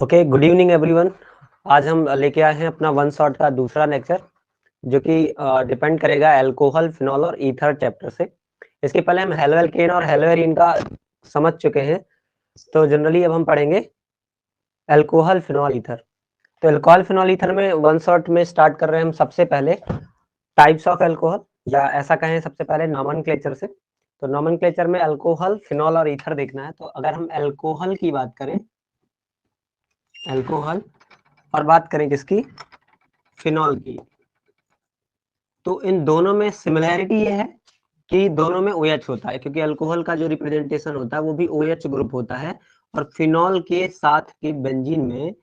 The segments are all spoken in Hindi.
Okay, good evening everyone. आज हम लेके आए हैं अपना वन शॉट का दूसरा लेक्चर, जो कि डिपेंड करेगा अल्कोहल, फिनॉल और ईथर चैप्टर से। इसके पहले हम हेलो एल्केन और हेलो एरीन का समझ चुके हैं, तो जनरली अब हम पढ़ेंगे अल्कोहल, फिनॉल, ईथर। तो अल्कोहल, फिनॉल, ईथर में वन शॉट में स्टार्ट कर रहे हैं हम सबसे पहले टाइप्स ऑफ अल्कोहल, या ऐसा कहें सबसे पहले नॉमेनक्लेचर से। तो नॉमेनक्लेचर में अल्कोहल, फिनॉल और ईथर देखना है। तो अगर हम अल्कोहल की बात करें, अल्कोहल, और बात करें किसकी, फिनॉल की, तो इन दोनों में सिमिलैरिटी ये है कि दोनों में OH होता है, क्योंकि अल्कोहल का जो रिप्रेजेंटेशन होता है वो भी OH ग्रुप होता है, और फिनॉल के साथ के बेंजीन में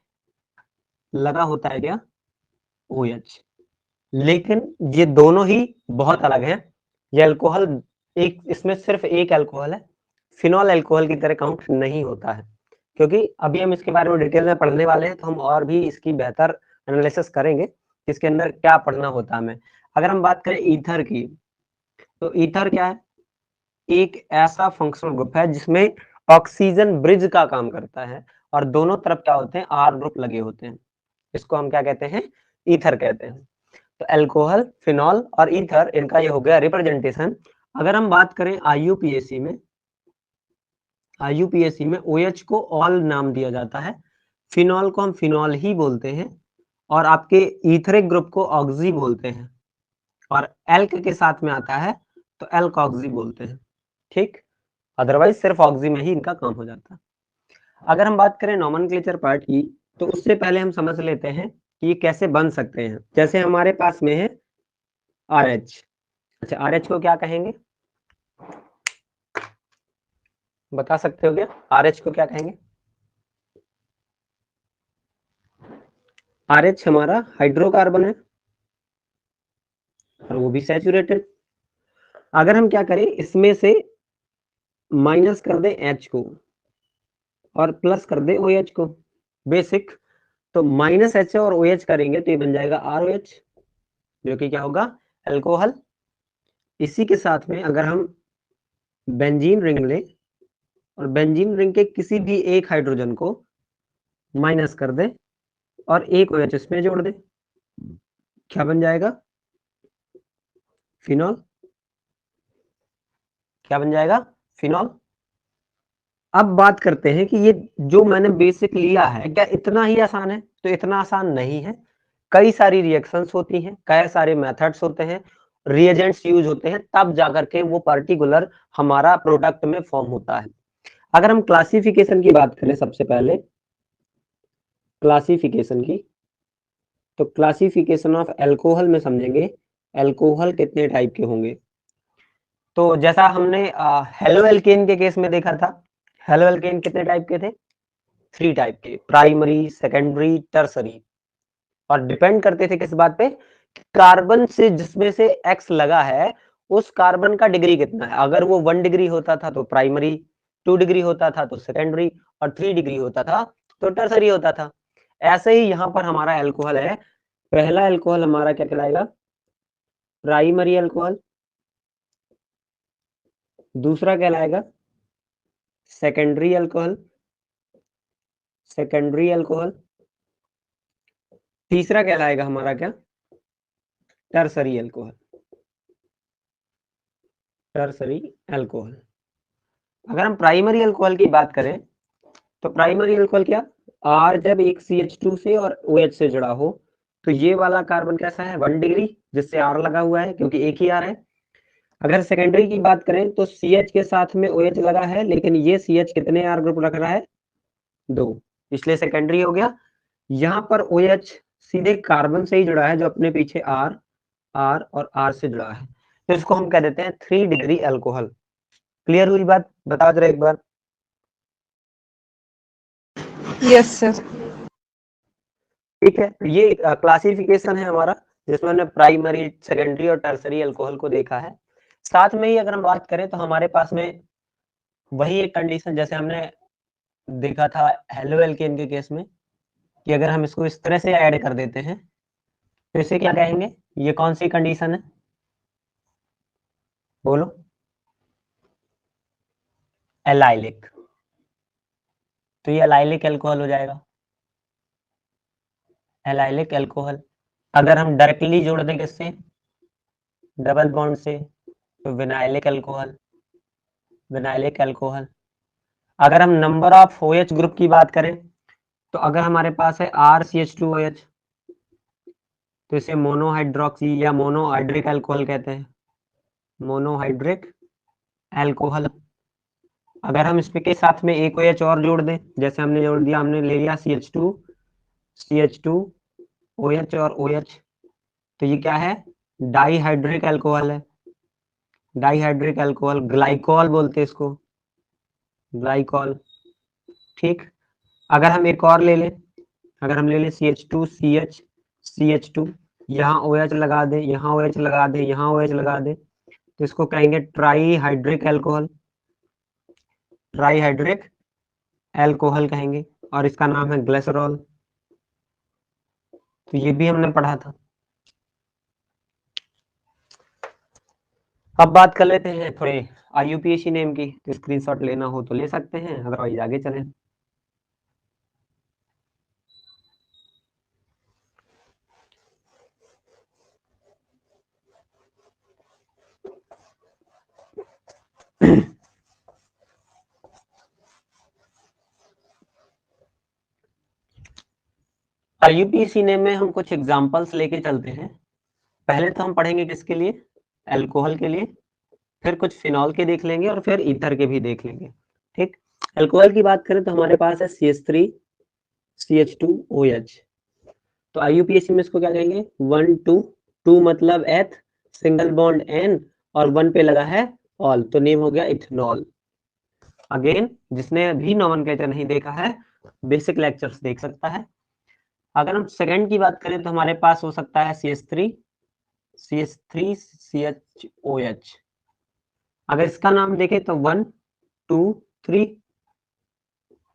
लगा होता है क्या, OH। लेकिन ये दोनों ही बहुत अलग हैं। ये अल्कोहल, एक इसमें सिर्फ एक अल्कोहल है, फिनॉल अल्कोहल की तरह काउंट नहीं होता है। क्योंकि अभी हम इसके बारे में डिटेल में पढ़ने वाले हैं, तो हम और भी इसकी बेहतर एनालिसिस करेंगे, इसके अंदर क्या पढ़ना होता है हमें। अगर हम बात करें ईथर की, तो ईथर क्या है, एक ऐसा फंक्शनल ग्रुप है जिसमें ऑक्सीजन ब्रिज का काम करता है, और दोनों तरफ क्या होते हैं, R ग्रुप लगे होते हैं। इसको हम क्या कहते हैं, ईथर कहते हैं। तो अल्कोहल, फिनॉल और ईथर, इनका ये हो गया रिप्रेजेंटेशन। अगर हम बात करें IUPAC में, IUPAC में OH को ऑल नाम दिया जाता है, फिनॉल को हम फिनॉल ही बोलते हैं, और आपके ईथरिक ग्रुप को ऑक्सी बोलते हैं, और एल्क के साथ में आता है तो एल्कॉक्सी बोलते हैं। ठीक, अदरवाइज सिर्फ ऑक्सी में ही इनका काम हो जाता है। अगर हम बात करें नॉमेनक्लेचर पार्ट की, तो उससे पहले हम समझ लेते हैं कि ये कैसे बन सकते हैं। जैसे हमारे पास में है RH। अच्छा, RH को क्या कहेंगे, बता सकते हो क्या, RH को क्या कहेंगे? RH हमारा हाइड्रोकार्बन है, और वो भी सैचुरेटेड। अगर हम क्या करें, इसमें से माइनस कर दें H को और प्लस कर दें OH को, बेसिक, तो माइनस H और OH करेंगे तो ये बन जाएगा ROH, जो कि क्या होगा, अल्कोहल। इसी के साथ में अगर हम बेंजीन रिंग लें, और बेंजीन रिंग के किसी भी एक हाइड्रोजन को माइनस कर दें और एक OH इसमें जोड़ दें, क्या बन जाएगा, फिनॉल। क्या बन जाएगा, फिनॉल। अब बात करते हैं कि ये जो मैंने बेसिक लिया है, क्या इतना ही आसान है? तो इतना आसान नहीं है। कई सारी रिएक्शंस होती हैं, कई सारे मेथड्स होते हैं, रिएजेंट्स यूज होते हैं, तब जाकर के वो पर्टिकुलर हमारा प्रोडक्ट में फॉर्म होता है। अगर हम क्लासिफिकेशन की बात करें, सबसे पहले क्लासिफिकेशन की, तो क्लासिफिकेशन ऑफ अल्कोहल में समझेंगे अल्कोहल कितने टाइप के होंगे। तो जैसा हमने हेलो एल्केन के केस में देखा था, हेलो एल्केन कितने टाइप के थे, 3 टाइप के, प्राइमरी, सेकेंडरी, टर्सरी। और डिपेंड करते थे किस बात पे, कार्बन से जिसमें से X लगा है उस कार्बन का डिग्री कितना है। अगर वो 1 डिग्री होता था तो प्राइमरी, 2 डिग्री होता था तो सेकेंडरी, और 3 डिग्री होता था तो टर्सरी होता था। ऐसे ही यहाँ पर हमारा अल्कोहल है। पहला अल्कोहल हमारा क्या कहलाएगा, प्राइमरी अल्कोहल। दूसरा कहलाएगा सेकेंडरी अल्कोहल, सेकेंडरी अल्कोहल। तीसरा कहलाएगा हमारा क्या, टर्सरी अल्कोहल, टर्सरी अल्कोहल। अगर हम प्राइमरी अल्कोहल की बात करें, तो प्राइमरी अल्कोहल क्या, R जब एक CH2 से और OH से जुड़ा हो, तो ये वाला कार्बन कैसा है, 1 डिग्री, जिससे R लगा हुआ है क्योंकि एक ही R है। अगर सेकेंडरी की बात करें, तो CH के साथ में OH लगा है, लेकिन ये CH कितने R ग्रुप रख रहा है, 2, इसलिए सेकेंडरी हो गया। यहाँ पर OH सीधे कार्बन से ही जुड़ा है, जो अपने पीछे R, R और R से जुड़ा है, तो इसको हम कह देते हैं 3 डिग्री अल्कोहल। क्लियर हुई बात, बताओ जरा एक बार। Yes sir. ठीक है, ये क्लासिफिकेशन है हमारा, जिसमें हमने प्राइमरी, सेकेंडरी और टर्सरी अल्कोहल को देखा है। साथ में ही अगर हम बात करें, तो हमारे पास में वही एक कंडीशन जैसे हमने देखा था हेलो एल्केन के केस में, कि अगर हम इसको इस तरह से ऐड कर देते हैं तो इसे क्या कहेंगे, ये कौन सी कंडीशन है, बोलो, एलाइलिक। तो ये एलाइलिक अल्कोहल हो जाएगा। Allylic alcohol. अगर हम डायरेक्टली जोड़ दें किससे, डबल बॉन्ड से, तो विनाइलिक अल्कोहल, विनाइलिक अल्कोहल। अगर हम नंबर ऑफ OH ग्रुप की बात करें, तो अगर हमारे पास है RCH2OH, तो इसे मोनोहाइड्रोक्सी या मोनोहाइड्रिक अल्कोहल कहते हैं, मोनोहाइड्रिक अल्कोहल। अगर हम इसके साथ में एक OH और जोड़ दें, जैसे हमने जोड़ दिया, हमने ले लिया CH2OH और OH, तो ये क्या है, डाईहाइड्रिक अल्कोहल है, डाईहाइड्रिक अल्कोहल, ग्लाइकॉल बोलते हैं इसको, ग्लाइकॉल। ठीक। अगर हम एक और ले लें, अगर हम ले लें CH2CH CH2, यहाँ OH लगा दें, यहाँ OH लगा दें, यहाँ OH लगा दें, तो इसको कहेंगे ट्राईहाइड्रिक अल्कोहल, ट्राईहाइड्रिक अल्कोहल कहेंगे, और इसका नाम है ग्लिसरॉल। तो ये भी हमने पढ़ा था। अब बात कर लेते हैं थोड़े IUPAC नेम की, तो स्क्रीनशॉट लेना हो तो ले सकते हैं, अदरवाइज आगे चलें। IUPAC नेम में हम कुछ एग्जांपल्स लेके चलते हैं। पहले तो हम पढ़ेंगे किसके लिए, अल्कोहल के लिए, फिर कुछ फिनॉल के देख लेंगे और फिर ईथर के भी देख लेंगे। ठीक। अल्कोहल की बात करें तो हमारे पास है CH3CH2OH। तो IUPAC में इसको क्या कहेंगे, 1 2 2 मतलब एथ, सिंगल बॉन्ड N, और 1 पे लगा है ऑल, तो नेम हो गया इथेनॉल। अगेन जिसने भी नोमेनक्लेचर नहीं देखा है, बेसिक लेक्चर्स देख सकता है। अगर हम सेकंड की बात करें तो हमारे पास हो सकता है CH3CH2OH। अगर इसका नाम देखें तो 1 2 3,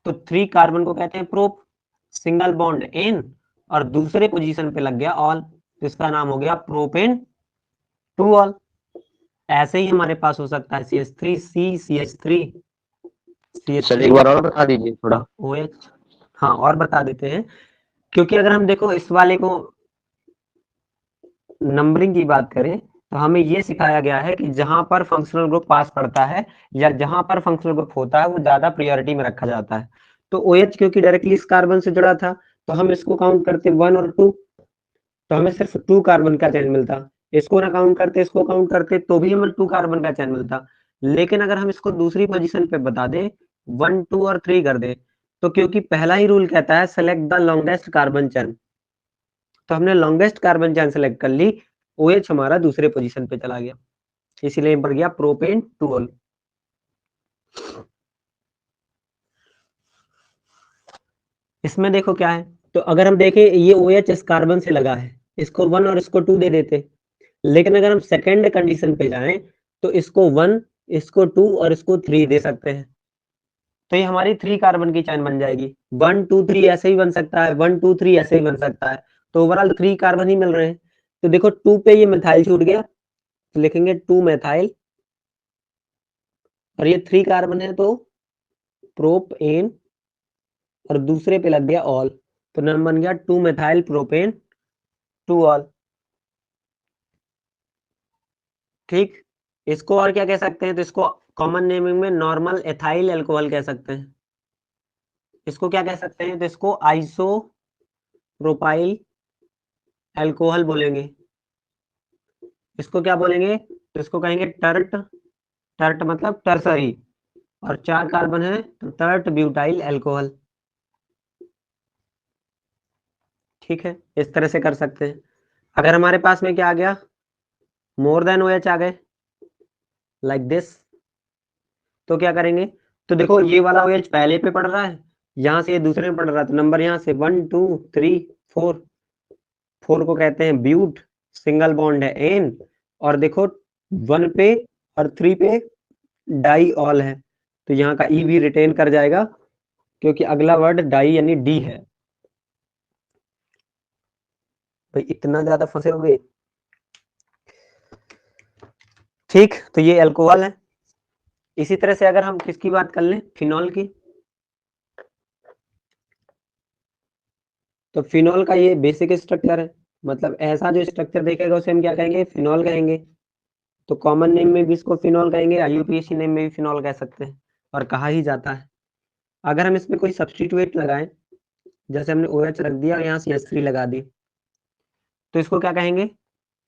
तो 3 कार्बन को कहते हैं प्रोप, सिंगल बॉन्ड N, और दूसरे पोजीशन पे लग गया ऑल, तो इसका नाम हो गया प्रोपेन 2 ऑल। ऐसे ही हमारे पास हो सकता है CH3CH3 सर एक बार और बता दीजिए थोड़ा। OH। हाँ और बता देते हैं, क्योंकि अगर हम देखो इस वाले को नंबरिंग की बात करें तो हमें ये सिखाया गया है कि जहां पर फंक्शनल ग्रुप पास पड़ता है या जहां पर फंक्शनल ग्रुप होता है वो ज्यादा प्रायोरिटी में रखा जाता है। तो OH क्योंकि डायरेक्टली इस कार्बन से जुड़ा था, तो हम इसको काउंट करते 1 और 2, तो हमें सिर्फ 2 कार्बन का चैन मिलता। इसको ना काउंट करते, इसको काउंट करते, तो भी हमें 2 कार्बन का चैन मिलता। लेकिन अगर हम इसको दूसरी पोजीशन पे बता दें, 1 2 और 3 कर दे, तो क्योंकि पहला ही रूल कहता है सेलेक्ट द लॉन्गेस्ट कार्बन चैन, तो हमने लॉन्गेस्ट कार्बन चैन सेलेक्ट कर ली, OH हमारा दूसरे पोजीशन पे चला गया, इसीलिए बढ़ गया प्रोपेन 2 इसमें देखो क्या है, तो अगर हम देखें ये OH इस कार्बन से लगा है, इसको 1 और इसको 2 दे देते, लेकिन अगर हम सेकंड कंडीशन पे जाएं तो इसको 1, इसको 2 और इसको 3 दे सकते हैं, तो ये हमारी 3 कार्बन की चैन बन जाएगी। 1 2 3 ऐसे ही बन सकता है, 1 2 3 ऐसे ही बन सकता है, तो ओवरऑल 3 कार्बन ही मिल रहे हैं। तो देखो 2 पे ये मिथाइल छूट गया, तो लिखेंगे 2 मेथाइल, और ये 3 कार्बन है तो प्रोपेन, और दूसरे पे लग गया ऑल, तो नाम बन गया 2 मेथाइल प्रोपेन 2 ऑल। ठीक। इसको और क्या कह सकते हैं, तो इसको कॉमन नेमिंग में नॉर्मल एथाइल अल्कोहल कह सकते हैं। इसको क्या कह सकते हैं, तो इसको आइसो प्रोपाइल अल्कोहल बोलेंगे। इसको क्या बोलेंगे, तो इसको कहेंगे टर्ट, टर्ट मतलब टर्सरी, और 4 कार्बन है तो टर्ट ब्यूटाइल अल्कोहल। ठीक है, इस तरह से कर सकते हैं। अगर हमारे पास में क्या आ गया, मोर देन OH आ गए लाइक दिस, तो क्या करेंगे, तो देखो ये वाला OH पहले पे पड़ रहा है, यहाँ से ये दूसरे में पड़ रहा है, तो नंबर यहाँ से 1 2 3 4, 4 को कहते हैं ब्यूट, सिंगल बॉन्ड है N, और देखो 1 पे और 3 पे डाई ऑल है, तो यहाँ का E भी रिटेन कर जाएगा, क्योंकि अगला वर्ड डाई यानी D है। भाई इतना ज्यादा फंसे हो गए। ठीक, तो ये अल्कोहल है। इसी तरह से अगर हम किसकी बात कर लें, फिनॉल की, तो फिनॉल का ये बेसिक स्ट्रक्चर है, मतलब ऐसा जो स्ट्रक्चर देखेगा उसे हम क्या कहेंगे, फिनॉल कहेंगे। तो कॉमन नेम में भी इसको फिनॉल कहेंगे, आईयूपीएसी नेम में भी फिनॉल कह सकते हैं, और कहा ही जाता है। अगर हम इसमें कोई सब्स्टिट्यूट लगाएं, जैसे हमने OH रख दिया और यहाँ CH3 लगा दी, तो इसको क्या कहेंगे,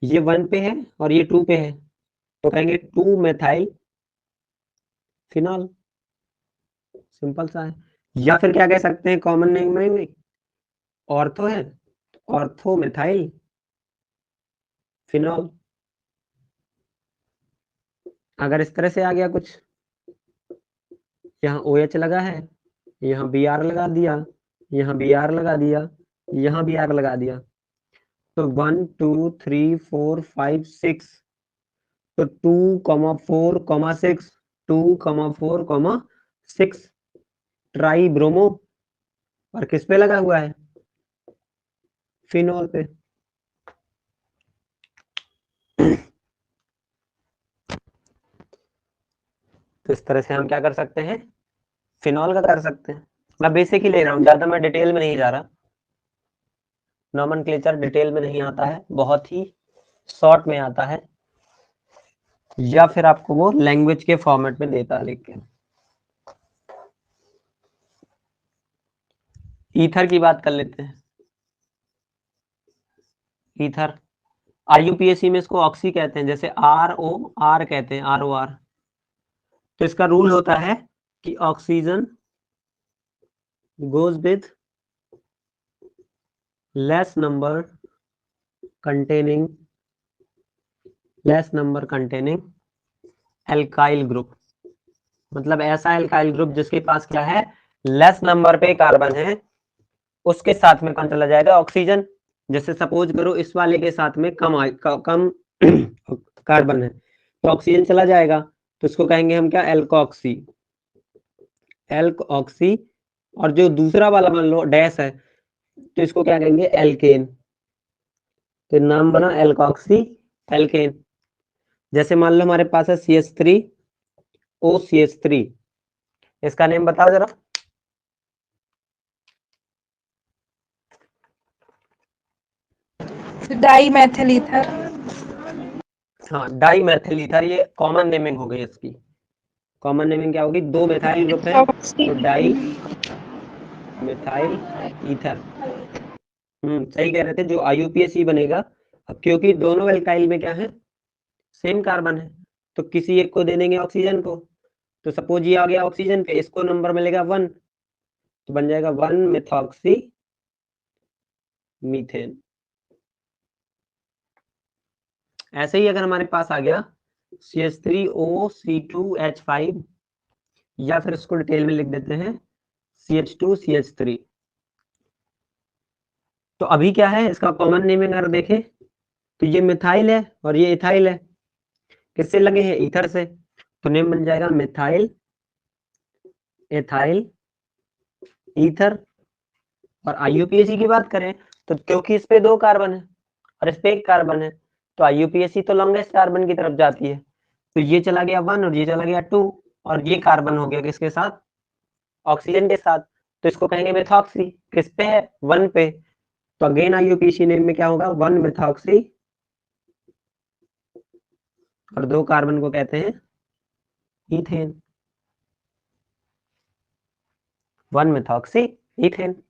ये 1 पे है और ये 2 पे है, तो कहेंगे 2 मेथाइल फिनॉल, सिंपल सा है। या फिर क्या कह सकते हैं, कॉमन नेम में भी ऑर्थो है, ऑर्थो मेथाइल फिनॉल। अगर इस तरह से आ गया कुछ, यहाँ OH लगा है, यहाँ Br लगा दिया, यहाँ Br लगा दिया, यहाँ Br लगा दिया, तो 1 2 3 4 5 6, तो 2,4,6, 2,4,6 ट्राई ब्रोमो, और किस पे लगा हुआ है, फिनॉल पे। तो इस तरह से हम क्या कर सकते हैं, फिनॉल का कर सकते हैं। मैं बेसिक ही ले रहा हूँ, ज्यादा मैं डिटेल में नहीं जा रहा, नॉमेनक्लेचर डिटेल में नहीं आता है, बहुत ही शॉर्ट में आता है, या फिर आपको वो लैंग्वेज के फॉर्मेट में देता है लिख के। ईथर की बात कर लेते हैं। ईथर आईयूपीएसी में इसको ऑक्सी कहते हैं, जैसे ROR कहते हैं, ROR। तो इसका रूल होता है कि oxygen goes with less number containing alkyl group, मतलब ऐसा एल्काइल ग्रुप जिसके पास क्या है, लेस नंबर पे कार्बन है, उसके साथ में कौन चला जाएगा, ऑक्सीजन। जैसे सपोज करो इस वाले के साथ में कम कार्बन है, तो ऑक्सीजन चला जाएगा, तो इसको कहेंगे हम क्या, एल्कोक्सी। और जो दूसरा वाला मान लो डैश है, तो इसको क्या कहेंगे, एल्केन। तो नाम बना एल्कोक्सी एल्केन। जैसे मान लो हमारे पास है CH3OCH3, इसका नेम बताओ जरा। Dimethyl ether. हाँ, डाई मैथिल ईथर, ये कॉमन नेमिंग हो गई इसकी। कॉमन नेमिंग क्या होगी, 2 मेथाइल ग्रुप है, तो डाई मिथाइल ईथर। सही कह रहे थे, जो आईयूपीएसी बनेगा। अब क्योंकि दोनों एल्काइल में क्या है, सेम कार्बन है, तो किसी एक को दे देंगे ऑक्सीजन को। तो सपोज ये आ गया ऑक्सीजन पे, इसको नंबर मिलेगा 1, तो बन जाएगा 1 मेथॉक्सी मीथेन। ऐसे ही अगर हमारे पास आ गया CH3OC2H5, या फिर इसको डिटेल में लिख देते हैं CH2CH3। तो अभी क्या है, इसका कॉमन नेमिंग अगर देखें, तो ये मिथाइल है और ये इथाइल है, किससे लगे हैं, ईथर से, तो नेम बन जाएगा मिथाइल एथाइल ईथर। और आईयूपीएसी की बात करें, तो क्योंकि इस पे 2 कार्बन है और इस पे 1 कार्बन है, तो आईयूपीएसी तो लॉन्गेस्ट कार्बन की तरफ जाती है, तो ये चला गया 1 और ये चला गया 2, और ये कार्बन हो गया किसके साथ, ऑक्सीजन के साथ, तो इसको कहेंगे मेथॉक्सी। किस पे है, 1 पे, तो अगेन आईयूपीएसी नेम में क्या होगा, 1 मेथॉक्सी, और 2 कार्बन को कहते हैं ईथेन, 1 मेथॉक्सी ईथेन।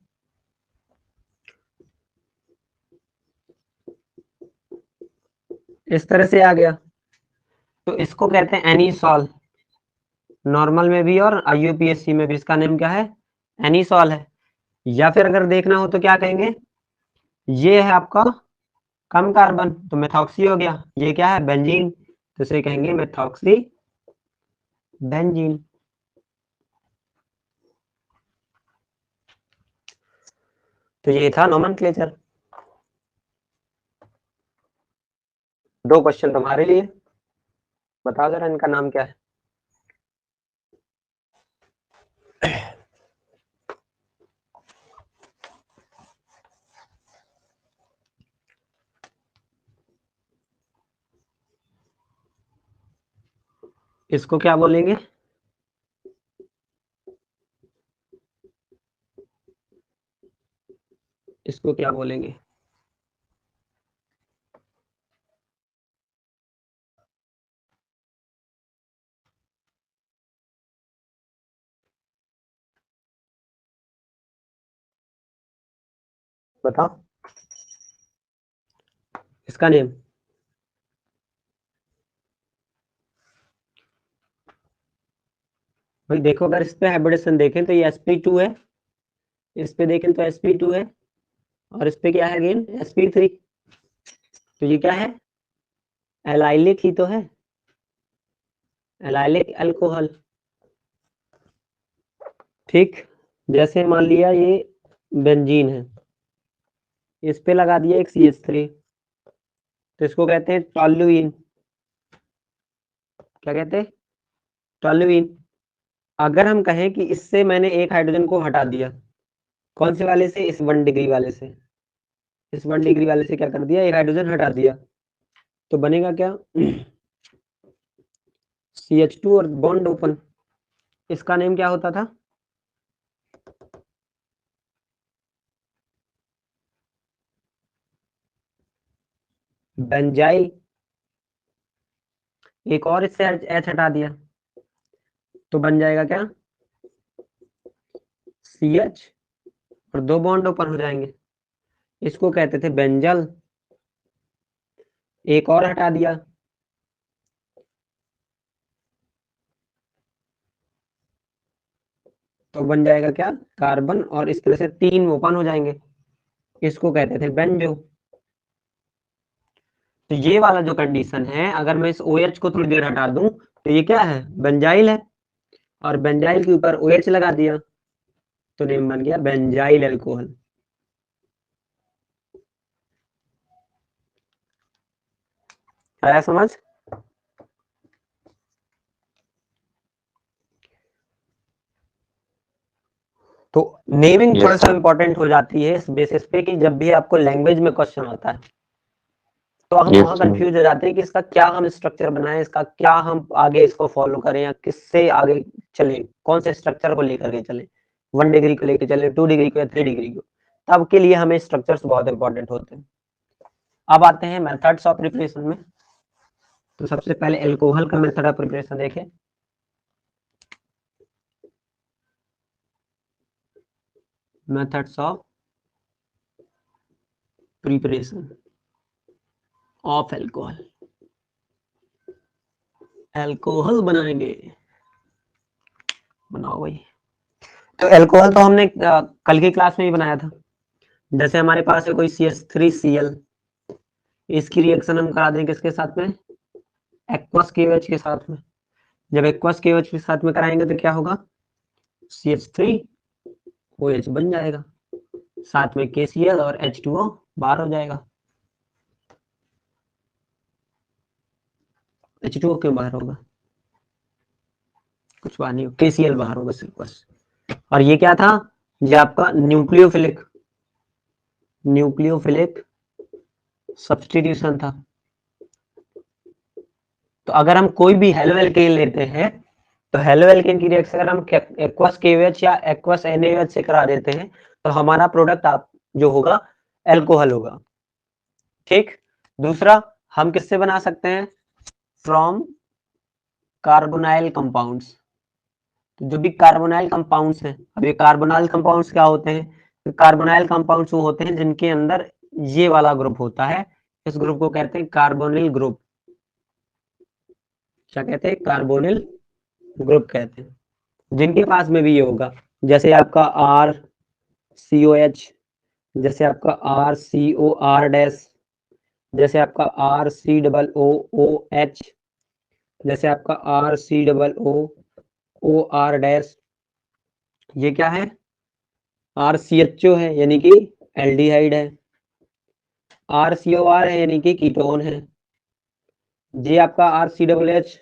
इस तरह से आ गया, तो इसको कहते हैं एनीसॉल, नॉर्मल में भी और आईयूपीएसी में भी इसका नेम क्या है, एनीसॉल है। या फिर अगर देखना हो तो क्या कहेंगे, ये है आपका कम कार्बन, तो मेथॉक्सी हो गया, ये क्या है, बेंजीन, तो इसे कहेंगे मेथॉक्सी बेंजीन। तो ये था नोमेनक्लेचर। 2 क्वेश्चन तुम्हारे लिए, बताओ जरा इनका नाम क्या है। इसको क्या बोलेंगे, इसको क्या बोलेंगे? बताओ इसका नेम। भाई देखो, अगर इस पे हाइब्रिडेशन देखें तो ये sp2 है, इस पे देखें तो sp2 है, और इस पे क्या है अगेन sp3। तो ये क्या है? एलाइलिक ही तो है, एलाइलिक अल्कोहल। ठीक, जैसे मान लिया ये बेंजीन है, इस पे लगा दिया एक CH3, तो इसको कहते हैं टॉल्यूइन। क्या कहते हैं? टॉल्यूइन। अगर हम कहें कि इससे मैंने एक हाइड्रोजन को हटा दिया, कौन से वाले से? इस 1 डिग्री वाले से। इस 1 डिग्री वाले से क्या कर दिया? एक हाइड्रोजन हटा दिया, तो बनेगा क्या? CH2 और बॉन्ड ओपन। इसका नेम क्या होता था? बेंजाइल। एक और इससे H हटा दिया तो बन जाएगा क्या? CH और 2 बॉन्ड ओपन हो जाएंगे, इसको कहते थे बेंजल। एक और हटा दिया तो बन जाएगा क्या? कार्बन, और इस तरह से 3 ओपन हो जाएंगे, इसको कहते थे बेंजो। तो ये वाला जो कंडीशन है, अगर मैं इस OH को थोड़ी देर हटा दूं तो ये क्या है? बेंजाइल है, और बेंजाइल के ऊपर OH लगा दिया तो नेम बन गया बेंजाइल अल्कोहल। आया समझ? तो नेमिंग थोड़ा सा इंपॉर्टेंट हो जाती है इस बेसिस पे कि जब भी आपको लैंग्वेज में क्वेश्चन आता है तो हम वहां कंफ्यूज हो जाते हैं कि इसका क्या हम स्ट्रक्चर बनाएं, इसका क्या हम आगे इसको फॉलो करें, या किससे आगे चले, कौन से स्ट्रक्चर को लेकर के चले, 1 डिग्री को लेकर चले, 2 डिग्री को या 3 डिग्री को। तब के लिए हमें स्ट्रक्चर्स बहुत इंपॉर्टेंट होते हैं। अब आते हैं मेथड्स ऑफ प्रिपरेशन में। तो सबसे पहले एल्कोहल का मेथड ऑफ प्रिपरेशन देखें। Methods of preparation of alcohol. Alcohol बनाएंगे, बनाओ भाई। तो एल्कोहल तो हमने कल की क्लास में ही बनाया था। जैसे हमारे पास है कोई CH3Cl, इसकी रिएक्शन हम करा देंगे किसके साथ में? एक्वस KOH के साथ में। जब एक्वस KOH के साथ में कराएंगे तो क्या होगा? CH3OH बन जाएगा, साथ में KCl और H2O बाहर हो जाएगा। H2O क्यों बाहर होगा? कुछ बात नहीं, KCl बाहर होगा सिर्फ बस। और ये क्या था? ये आपका न्यूक्लियोफिलिक सब्स्टिट्यूशन था। तो अगर हम कोई भी हेलो एल्केन लेते हैं तो हेलो एल्केन की रिएक्शन अगर हम एक्वस KOH या एक्वस NaOH से करा देते हैं तो हमारा प्रोडक्ट आप जो होगा एल्कोहल होगा। ठीक। दूसरा, हम किससे बना सकते हैं? From carbonyl compounds. तो जो भी कार्बोनाइल कंपाउंड्स हैं, अब ये कार्बोनाइल कंपाउंड्स क्या होते हैं? तो कार्बोनाइल कंपाउंड्स वो होते हैं जिनके अंदर ये वाला ग्रुप होता है, इस ग्रुप को कहते हैं कार्बोनिल ग्रुप। क्या कहते हैं? कार्बोनिल ग्रुप कहते हैं, जिनके पास में भी ये होगा। जैसे आपका RCOH, जैसे आपका RCOR-, जैसे आपका RCOOH, जैसे आपका RCOOR-, ये क्या है? RCHO है यानी कि एल्डिहाइड है, RCOR है यानी कि कीटोन है, ये आपका RCOOH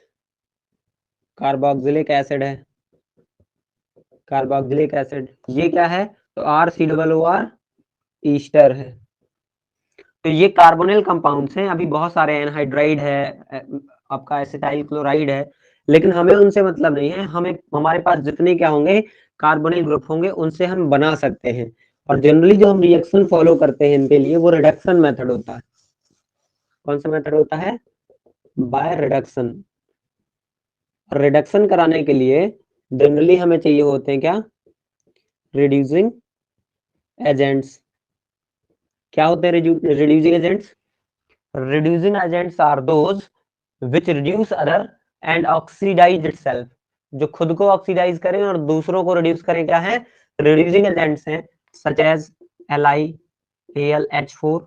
कार्बोक्सिलिक एसिड है, कार्बोक्सिलिक एसिड। ये क्या है? तो RCOOR ईस्टर है। तो ये कार्बोनिल कंपाउंड्स हैं। अभी बहुत सारे एनहाइड्राइड है, आपका एसिटाइल क्लोराइड है, लेकिन हमें उनसे मतलब नहीं है। हमें हमारे पास जितने क्या होंगे कार्बोनिल ग्रुप होंगे उनसे हम बना सकते हैं। और जनरली जो हम रिएक्शन फॉलो करते हैं इनके लिए वो रिडक्शन मेथड होता है। कौन सा मेथड होता है? By reduction. रिडक्शन कराने के लिए जनरली हमें चाहिए होते हैं क्या? Reducing agents. क्या होते हैं reducing agents? Reducing agents are those which reduce other and oxidise itself. जो खुद को ऑक्सीडाइज करें और दूसरों को रिड्यूस करें, क्या है? रिड्यूसिंग एजेंट्स हैं, such as LiAlH4,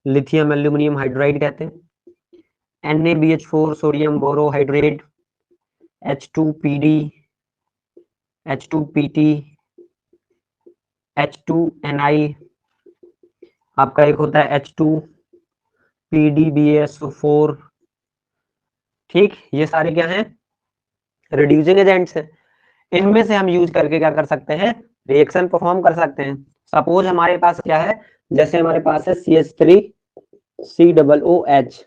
lithium aluminium hydride कहते हैं, NaBH4 sodium borohydride, H2PD, H2PT, H2Ni, आपका एक होता है H2PDBSO4। ठीक, ये सारे क्या हैं? रिड्यूसिंग एजेंट्स हैं। इनमें से हम यूज करके क्या कर सकते हैं? रिएक्शन परफॉर्म कर सकते हैं। सपोज हमारे पास क्या है, जैसे हमारे पास है CH3COOH,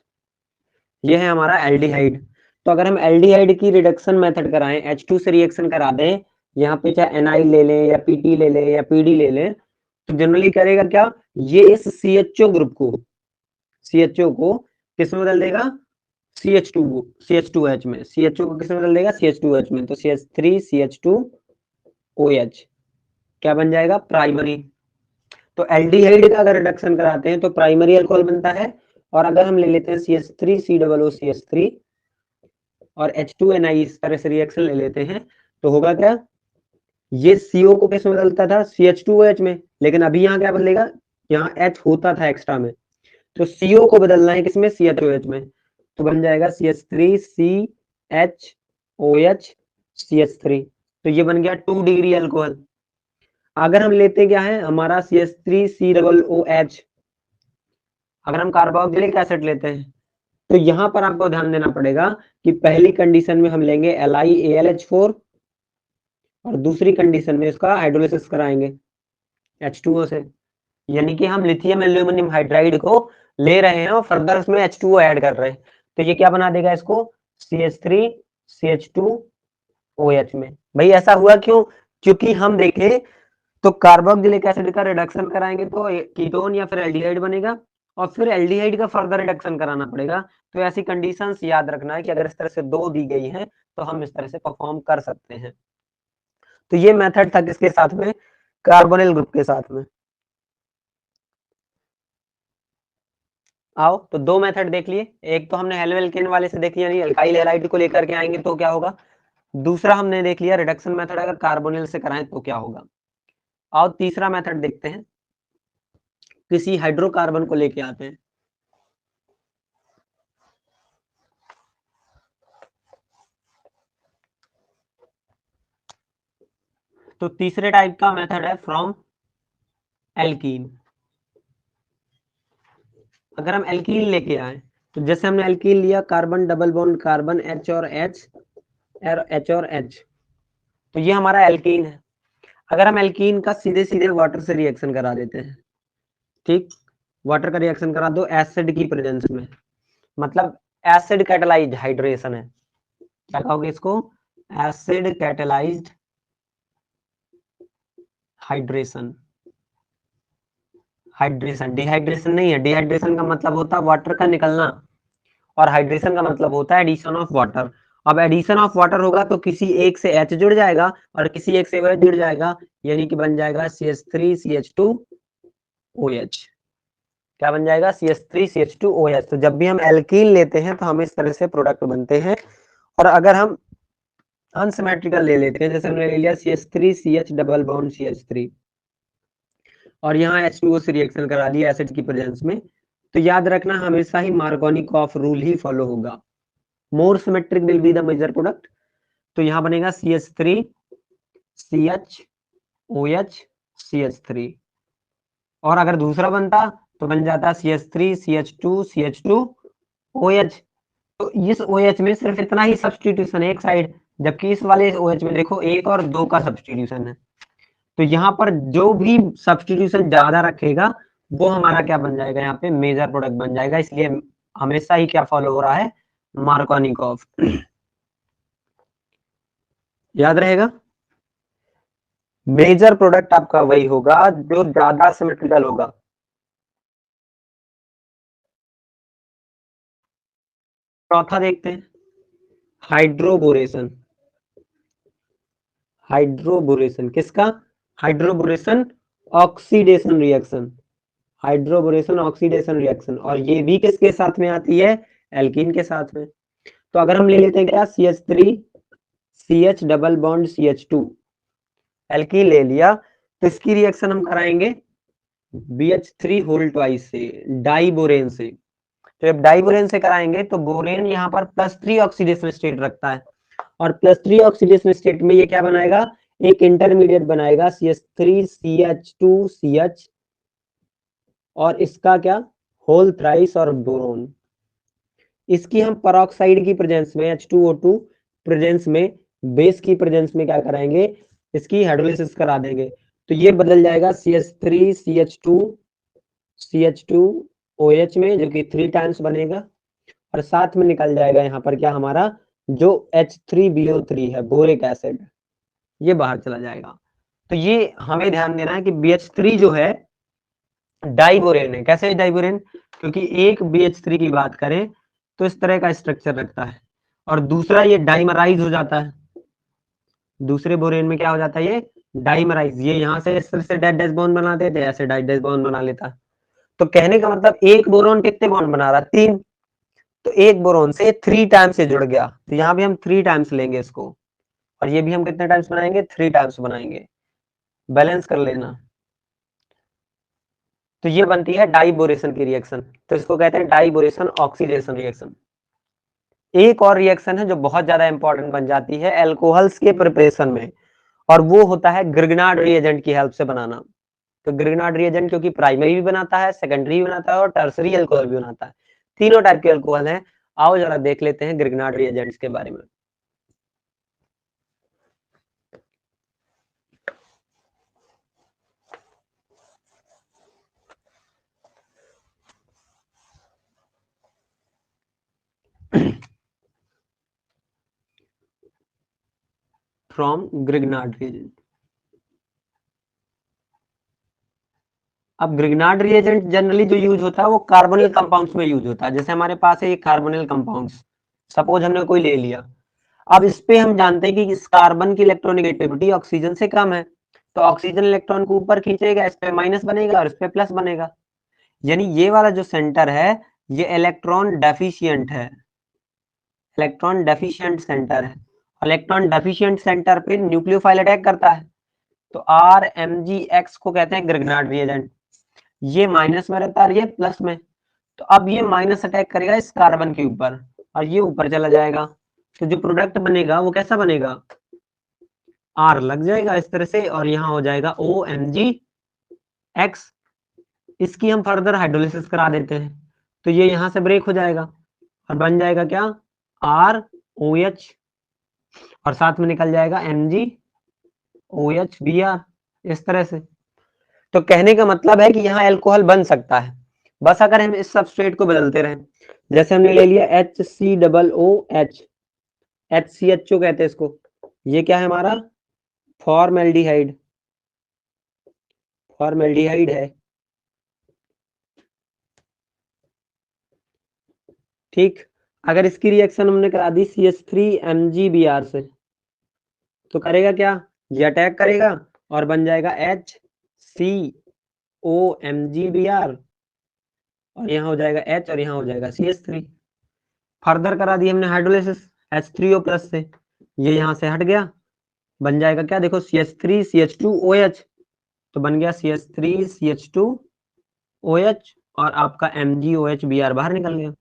ये है हमारा एल्डिहाइड। तो अगर हम एल्डिहाइड की रिडक्शन मेथड कराएं, H2 से रिएक्शन करा दें, यहाँ पे चाहे Ni ले लें या PT ले लें या PD ले लें, तो जनरली करेगा क्या? ये इस CHO ग्रुप को, CHO को किस में बदल देगा? CH2H में। CHO को किस में बदल देगा? CH2H में। तो CH3CH2OH क्या बन जाएगा? प्राइमरी। तो एल्डिहाइड का अगर रिडक्शन कराते हैं तो प्राइमरी अल्कोहल बनता है। और अगर हम ले लेते हैं CH3COOCH3 और H2Ni इस तरह से रिएक्शन ले लेते हैं, तो होगा क्या? ये CO को किस में बदलता था? CH2OH में। लेकिन अभी यहाँ क्या बदलेगा? यहाँ H होता था एक्स्ट्रा में, तो CO को बदलना है किसमें? CHOH में। तो बन जाएगा CH3CHOH तो ये बन गया 2 डिग्री अल्कोहल। अगर हम लेते क्या है हमारा CH3COOH, अगर हम कार्बोक्सिलिक एसिड लेते हैं, तो यहाँ पर आपको ध्यान देना पड़ेगा कि पहली कंडीशन में हम लेंगे LiAlH4 और दूसरी कंडीशन में इसका हाइड्रोलिसिस कराएंगे H2O से। यानी कि हम लिथियम एल्यूमिनियम हाइड्राइड को ले रहे हैं और फर्दर उसमें H2O ऐड कर रहे हैं। तो ये क्या बना देगा इसको? CH3CH2OH में। भाई ऐसा हुआ क्यों? क्योंकि हम देखें तो कार्बोक्सिलिक एसिड का रिडक्शन कराएंगे तो कीटोन या फिर एल्डिहाइड बनेगा, और फिर एल्डिहाइड का फर्दर रिडक्शन कराना पड़ेगा। तो ऐसी कंडीशंस याद रखना है कि अगर इस तरह से 2 दी गई हैं तो हम इस तरह से परफॉर्म कर सकते हैं। तो ये मेथड था किसके साथ में? कार्बोनिल ग्रुप के साथ में। आओ तो 2 मेथड देख लिए। एक तो हमने हेलोएल्केन वाले से देख लिया, यानी अल्काइल हैलाइड को लेकर के आएंगे तो क्या होगा। दूसरा हमने देख लिया रिडक्शन मेथड अगर कार्बोनिल से कराएं तो क्या होगा। आओ तीसरा मेथड देखते हैं, किसी हाइड्रोकार्बन को लेके आते हैं। तो तीसरे टाइप का मेथड है फ्रॉम एल्कीन। अगर हम एल्कीन लेके आए तो जैसे हमने एल्कीन लिया, carbon double bond carbon H और H, तो ये हमारा एल्कीन है। अगर हम एल्कीन का सीधे सीधे वाटर से रिएक्शन करा देते हैं, ठीक, वाटर का रिएक्शन करा दो एसिड की प्रेजेंस में, मतलब एसिड कैटेलाइज्ड हाइड्रेशन है। क्या कहोगे इसको? Acid catalysed hydration. Hydration dehydration नहीं है। डिहाइड्रेशन का मतलब होता है वाटर का निकलना, और हाइड्रेशन का मतलब होता है एडिशन ऑफ वाटर। अब एडिशन ऑफ वाटर होगा तो किसी एक से H जुड़ जाएगा और किसी एक से OH जुड़ जाएगा, यानी कि बन जाएगा CH3CH2OH। क्या बन जाएगा? CH3CH2OH। तो जब भी हम एल्कीन लेते हैं तो हमें इस तरह से प्रोडक्ट बनते हैं। और अगर हम अनसिमेट्रिकल ले लेते हैं, जैसे हमने ले लिया CH3CH डबल बॉन्ड CH3 और यहाँ H2O से रिएक्शन करा दिया एसिड की प्रेजेंस में, तो याद रखना हमेशा ही मार्कोनिकॉफ रूल ही फॉलो होगा। More symmetric will be the major product. तो यहाँ बनेगा CH3CHOH और अगर दूसरा बनता तो बन जाता CH3CH2CH2OH। तो इस OH में सिर्फ इतना ही सब्स्टिट्यूशन है एक साइड, जबकि इस वाले OH में देखो 1 और 2 का सब्स्टिट्यूशन है। तो यहाँ पर जो भी सब्स्टिट्यूशन ज्यादा रखेगा वो हमारा क्या बन जाएगा? यहाँ पे मेजर प्रोडक्ट बन जाएगा। इसलिए हमेशा ही क्या फॉलो हो रहा है? मार्कोनिकॉफ। याद रहेगा। मेजर प्रोडक्ट आपका वही होगा जो ज्यादा सिमेट्रिकल होगा। चौथा देखते हैं, हाइड्रोबोरेशन। हाइड्रोबोरेशन किसका? Hydroboration oxidation reaction. Hydroboration oxidation reaction, और ये भी किसके साथ में आती है? एल्कीन के साथ में। तो अगर हम ले लेते हैं क्या, CH3 CH double bond CH2, alkene ले लिया, तो इसकी रिएक्शन हम कराएंगे BH3 होल ट्वाइस से, डाइबोरेन से। तो जब डाइबोरेन से कराएंगे तो बोरेन यहाँ पर +3 ऑक्सीडेशन स्टेट रखता है, और +3 ऑक्सीडेशन स्टेट में ये क्या बनाएगा? एक इंटरमीडिएट बनाएगा CH3 CH2CH, और इसका क्या? होल थ्राइस और बोरोन। इसकी हम परऑक्साइड की प्रेजेंस में, H2O2 प्रेजेंस में, बेस की प्रेजेंस में क्या कराएंगे? इसकी हाइड्रोलिसिस करा देंगे। तो ये बदल जाएगा CH3 CH2 में, जो कि 3 टाइम्स बनेगा, और साथ में निकल जाएगा यहाँ पर क्या हमारा, जो H3BO3 है, बोरिक एसिड, ये बाहर चला जाएगा। तो ये हमें ध्यान देना है कि BH3 जो है डाइबोरेन है। कैसे डाइबोरेन? क्योंकि एक BH3 की बात करें तो इस तरह का स्ट्रक्चर रखता है, और दूसरा ये डाइमराइज हो जाता है। दूसरे बोरेन में क्या हो जाता है? ये डाइमराइज। ये यहाँ से इस तरह से डैश डैश बॉन्ड बना देते हैं, ऐसे डैश डैश बॉन्ड बना लेता है। तो कहने का मतलब एक बोरोन कितने बॉन्ड बना रहा है? 3। तो एक बोरोन से 3 टाइम्स से जुड़ गया, तो यहाँ भी हम 3 टाइम्स लेंगे इसको, और ये भी हम कितने टाइम्स बनाएंगे? 3 टाइम्स बनाएंगे। बैलेंस कर लेना। तो ये बनती है डाइबोरेशन की रिएक्शन, तो इसको कहते हैं डाइबोरेशन ऑक्सीडेशन रिएक्शन। एक और रिएक्शन है जो बहुत ज्यादा इंपॉर्टेंट बन जाती है एल्कोहल्स के प्रिपरेशन में, और वो होता है ग्रिग्नार्ड रिएजेंट की हेल्प से बनाना। तो ग्रिग्नार्ड रिएजेंट क्योंकि प्राइमरी भी बनाता है, सेकेंडरी भी बनाता है, और टर्सरी अल्कोहल भी बनाता है। तीनों टाइप के अल्कोहल हैं। आओ जरा देख लेते हैं ग्रिग्नार्ड रिएजेंट्स के बारे में। From Grignard reagent. अब ग्रिग्नार्ड रिएजेंट जनरली जो यूज होता है वो कार्बोनिल कंपाउंड्स में यूज होता है। जैसे हमारे पास है ये कार्बोनिल कंपाउंड्स, सपोज हमने कोई ले लिया। अब इस पे हम जानते हैं कि इस कार्बन की इलेक्ट्रोनेगेटिविटी ऑक्सीजन से कम है, तो ऑक्सीजन इलेक्ट्रॉन को ऊपर खींचेगा, इस पे माइनस बनेगा और इस पे प्लस बनेगा। यानी ये वाला जो सेंटर है ये इलेक्ट्रॉन डेफिशिएंट है, इलेक्ट्रॉन डेफिशिएंट सेंटर है। इलेक्ट्रॉन डेफिशिएंट सेंटर पे न्यूक्लियोफाइल अटैक करता है, तो RMgX को कहते हैं ग्रिग्नार्ड रिएजेंट। ये माइनस में रहता है और ये प्लस में, तो अब ये माइनस अटैक करेगा इस कार्बन के ऊपर और ये ऊपर चला जाएगा। तो जो प्रोडक्ट बनेगा वो कैसा बनेगा? R लग जाएगा इस तरह से, और यहाँ हो जाएगा OMgX। इसकी हम फर्दर हाइड्रोलिसिस करा देते हैं, तो ये यहाँ से ब्रेक हो जाएगा और बन जाएगा क्या? ROH, और साथ में निकल जाएगा MgOH, इस तरह से। तो कहने का मतलब है कि यहाँ अल्कोहल बन सकता है, बस अगर हम इस सबस्ट्रेट को बदलते रहें। जैसे हमने ले लिया HCOOH, HCHO कहते हैं इसको। ये क्या है हमारा? फॉर्मेल्डिहाइड, फॉर्मेल्डिहाइड है, ठीक। अगर इसकी रिएक्शन हमने करा दी CH3MgBr से, तो करेगा क्या? ये अटैक करेगा और बन जाएगा HCOMgBr, और यहाँ हो जाएगा H और यहाँ हो जाएगा CH3। फर्दर करा दी हमने हाइड्रोलिसिस H3O+ से, ये यहाँ से हट गया, बन जाएगा क्या? देखो CH3CH2OH, तो बन गया CH3CH2OH, और आपका MgOHBr बाहर निकल गया।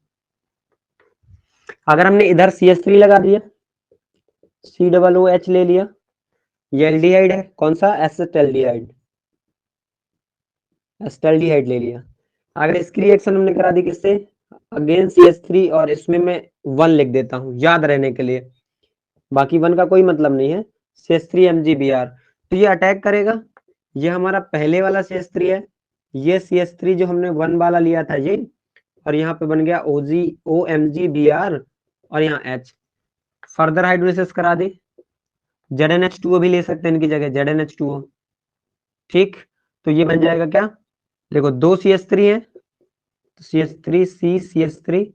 अगर हमने इधर CH3 लगा दिया, COOH ले लिया, ये एल्डिहाइड है, कौन सा? एसिटाल्डिहाइड, एसिटाल्डिहाइड ले लिया। अगर इसकी रिएक्शन हमने करा दी किससे? अगेन CH3, और इसमें मैं 1 लिख देता हूँ याद रहने के लिए, बाकी 1 का कोई मतलब नहीं है। CH3MgBr, तो ये अटैक करेगा। ये हमारा पहले वाला CH3 है, ये CH3 जो हमने 1 वाला लिया था ये, और यहाँ पे बन गया OMgBr, और यहाँ H। फर्दर हाइड्रोलिसिस करा दी, ZnH2O भी ले सकते हैं इनकी जगह, ZnH2O, ठीक, तो ये बन जाएगा क्या, देखो 2 CH3 है, तो CH3 C CH3,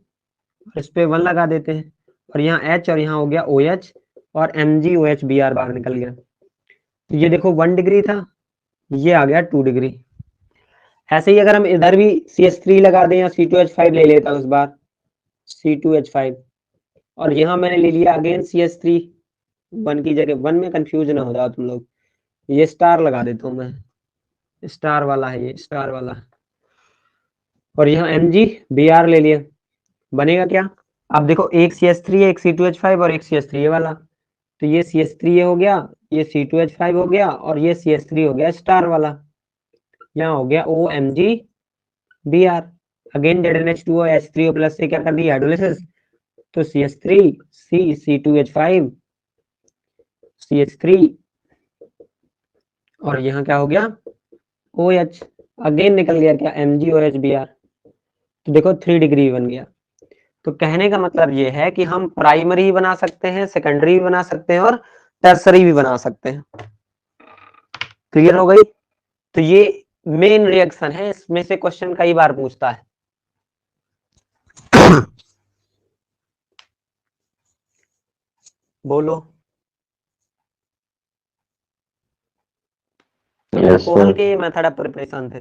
इस पे 1 लगा देते हैं, और यहाँ H और यहाँ हो गया OH, और MgOH Br बाहर निकल गया। तो ये देखो 1 डिग्री था, ये आ गया 2 डिग्री। ऐसे ही अगर हम इधर भी CH3 लगा दें या C2H5 ले लेता उस बार, C2H5, और यहाँ मैंने ले लिया अगेन CH3, 1 की जगह, 1 में कंफ्यूज ना हो जाओ तुम लोग, ये स्टार लगा देता हूँ मैं, स्टार वाला है ये, स्टार वाला, और यहाँ MgBr ले लिया, बनेगा क्या, अब देखो एक CH3 है, एक C2H5 और एक CH3 वाला, तो ये CH3 हो गया, ये C2H5 हो गया, और ये CH3 हो गया स्टार वाला, यहाँ हो गया OMgBr, again ZnH2O H3O plus से क्या कर दी हाइड्रोलिसिस, तो CH3 C C2H5 CH3, और यहाँ क्या हो गया OH, अगेन निकल गया क्या MgOH Br, तो देखो 3 डिग्री बन गया। तो कहने का मतलब ये है कि हम प्राइमरी भी बना सकते हैं, सेकेंडरी भी बना सकते हैं, और टर्सरी भी बना सकते हैं। क्लियर हो गई, तो ये मेन रिएक्शन है, इसमें से क्वेश्चन कई बार पूछता है। बोलो। अल्कोहल के मेथड ऑफ प्रिपरेशन थे,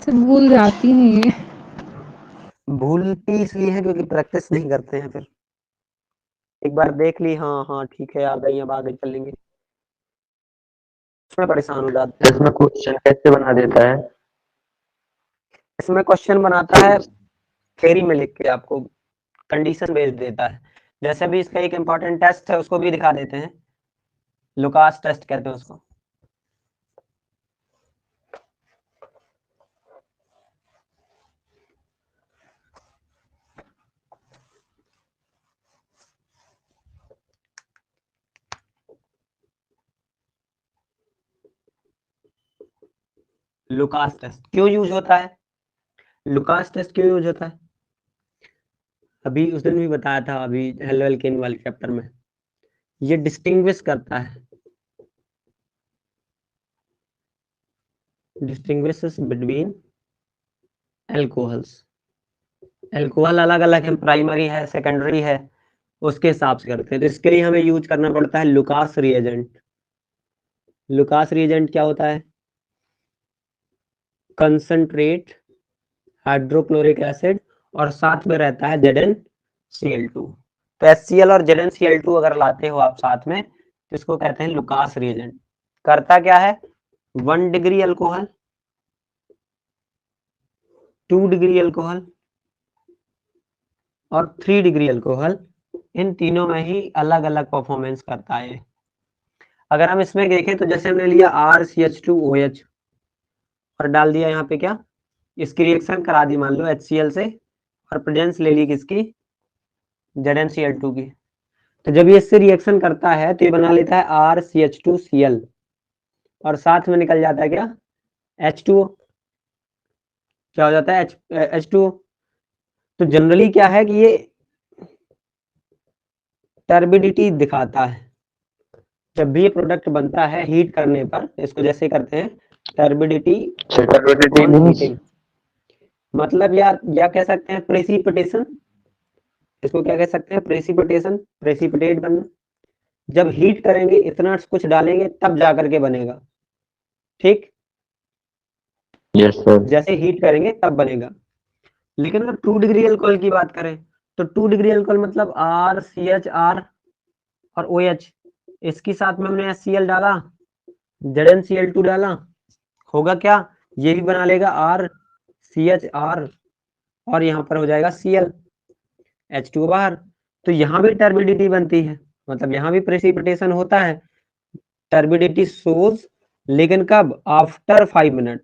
सर भूल जाती हैं ये। भूलती इसलिए है क्योंकि प्रैक्टिस नहीं करते हैं, फिर एक बार देख ली, हाँ हाँ ठीक है याद आई, अब आगे चलेंगे, इसमें परेशान हो जाते हैं। इसमें क्वेश्चन कैसे बना देता है? इसमें क्वेश्चन बनाता है थ्योरी में लिख के, आपको कंडीशन बेस्ड देता है। जैसे अभी इसका एक इम्पॉर्टेंट टेस्ट है, उसको भी दिखा देते हैं, लुकास टेस्ट कहते हैं उसको। लुकास टेस्ट क्यों यूज होता है, लुकास टेस्ट क्यों यूज होता है, अभी उस दिन भी बताया था, अभी हेलो एल्केन वाले चैप्टर में, ये डिस्टिंग्विश करता है, डिस्टिंग्विशेस बिटवीन एल्कोहल्स। एल्कोहल अलग अलग है, प्राइमरी है सेकेंडरी है, उसके हिसाब से करते हैं। तो इसके लिए हमें यूज करना पड़ता है लुकास रिएजेंट। लुकास रिएजेंट क्या होता है, कंसंट्रेट हाइड्रोक्लोरिक एसिड, और साथ में रहता है ZnCl2। तो HCl और ZnCl2 अगर लाते हो आप साथ में, तो इसको कहते हैं लुकास रिएजेंट। करता क्या है, 1 डिग्री अल्कोहल, 2 डिग्री अल्कोहल और 3 डिग्री अल्कोहल, इन तीनों में ही अलग अलग परफॉर्मेंस करता है। अगर हम इसमें देखें तो जैसे हमने लिया RCH2OH और डाल दिया यहाँ पे क्या, इसकी रिएक्शन करा दी मान लो HCl से, और प्रेजेंस ले ली किसकी, ZnCl2 की। तो जब ये इससे रिएक्शन करता है तो ये बना लेता है RCH2Cl, और साथ में निकल जाता है क्या, H2O, क्या हो जाता है H2O। तो जनरली क्या है कि ये टर्बिडिटी दिखाता है, जब भी ये प्रोडक्ट बनता है हीट करने पर, इसको जैसे करते हैं टर्बिडिटी ऑन हीटिंग, मतलब यार या कह सकते हैं प्रेसिपिटेशन, इसको क्या कह सकते हैं, प्रेसिपिटेशन, प्रेसिपिटेट बनना। जब हीट करेंगे इतना कुछ डालेंगे तब जा करके बनेगा, ठीक, यस सर। जैसे हीट करेंगे तब बनेगा। लेकिन अगर 2 डिग्री अल्कोहल की बात करें, तो 2 डिग्री अल्कोहल मतलब RCHR और OH, इसके साथ में हमने HCl डाला, ZnCl2 डाला, होगा क्या, ये भी बना लेगा RCHR, और यहाँ पर हो जाएगा Cl, H2O बाहर। तो यहाँ भी टर्बिडिटी बनती है, मतलब यहाँ भी प्रेसिपिटेशन होता है, टर्बिडिटी सोज, लेकिन कब, आफ्टर 5 मिनट,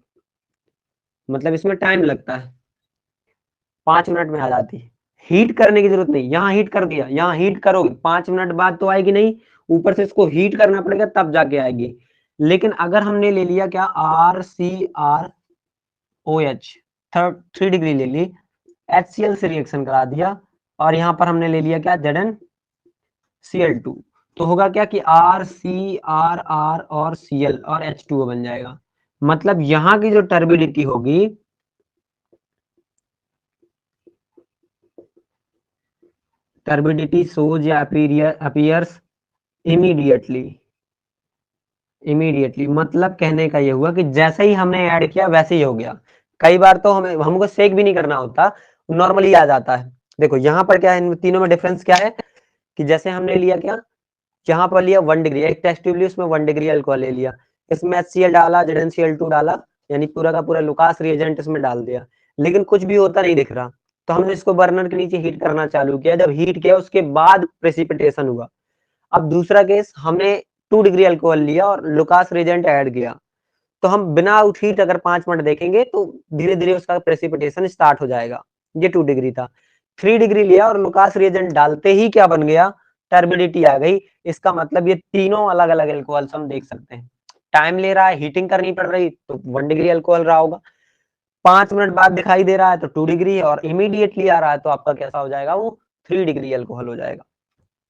मतलब इसमें टाइम लगता है, 5 मिनट में आ जाती है। हीट करने की जरूरत नहीं, यहाँ हीट कर दिया, यहाँ हीट करोगे 5 मिनट बाद तो आएगी नहीं, ऊपर से इसको हीट करना पड़ेगा तब जाके आएगी। लेकिन अगर हमने ले लिया क्या, RCROH 3 डिग्री ले ली, HCl से रिएक्शन करा दिया, और यहाँ पर हमने ले लिया क्या, ZnCl2, तो होगा क्या कि RCRR और Cl और H2O बन जाएगा। मतलब यहाँ की जो टर्बिडिटी होगी टर्बिडिटी shows या appears इमीडिएटली मतलब कहने का ये हुआ कि जैसे ही हमने ऐड किया वैसे ही हो गया। कई बार तो हमको सेक भी नहीं करना होता, नॉर्मली आ जाता है। देखो यहाँ पर क्या है, इन तीनों में डिफरेंस क्या है कि जैसे हमने लिया क्या, यहाँ पर लिया 1 डिग्री, एक टेस्ट ट्यूब ली उसमें 1 डिग्री अल्कोहल ले लिया, इसमें HCl डाला, ZnCl2 डाला, यानी पूरा का पूरा लुकास रिएजेंट इसमें डाल दिया, लेकिन कुछ भी होता नहीं दिख रहा। तो हमने इसको बर्नर के नीचे हीट करना चालू किया, जब हीट किया उसके बाद प्रेसिपिटेशन हुआ। अब दूसरा केस, हमने 2 डिग्री अल्कोहल लिया और लुकास रिएजेंट ऐड किया, तो हम बिना हीट अगर 5 मिनट देखेंगे तो धीरे धीरे उसका प्रेसिपिटेशन स्टार्ट हो जाएगा। ये 2 डिग्री था। 3 डिग्री लिया और लुकास रिएजेंट डालते ही क्या बन गया, टर्बिडिटी आ गई। इसका मतलब ये तीनों अलग अलग अल्कोहल्स हम देख सकते हैं। टाइम ले रहा है, हीटिंग करनी पड़ रही, तो 1 डिग्री अल्कोहल रहा होगा। 5 मिनट बाद दिखाई दे रहा है तो 2 डिग्री, और इमीडिएटली आ रहा है तो आपका कैसा हो जाएगा, वो 3 डिग्री अल्कोहल हो जाएगा।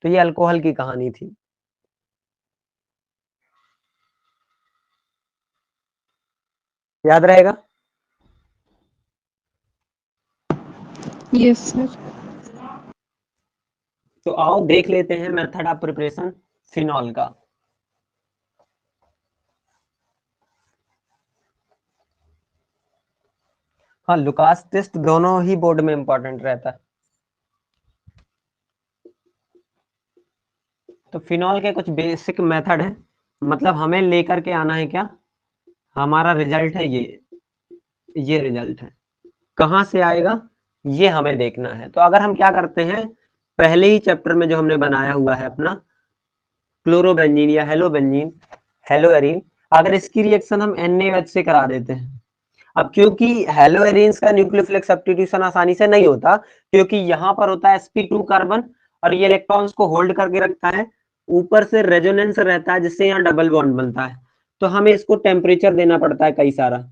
तो ये अल्कोहल की कहानी थी। याद रहेगा? Yes, sir. तो आओ देख लेते हैं मेथड ऑफ प्रिपरेशन फिनॉल का। हाँ, लुकास टेस्ट दोनों ही बोर्ड में इंपॉर्टेंट रहता है। तो फिनॉल के कुछ बेसिक मेथड है, मतलब हमें लेकर के आना है क्या, हमारा रिजल्ट है ये रिजल्ट है, कहाँ से आएगा ये हमें देखना है। तो अगर हम क्या करते हैं, पहले ही चैप्टर में जो हमने बनाया हुआ है अपना क्लोरोबेंजीन या हेलोएरीन, अगर इसकी रिएक्शन हम NaOH से करा देते हैं। अब क्योंकि हेलोएरीन्स का न्यूक्लियोफिलिक सब्स्टिट्यूशन आसानी से नहीं होता, क्योंकि यहाँ पर होता है sp2 कार्बन और ये इलेक्ट्रॉन्स को होल्ड करके रखता है, ऊपर से रेजोनेंस रहता है जिससे यहाँ डबल बॉन्ड बनता है। तो हमें इसको टेम्परेचर देना पड़ता है कई सारा।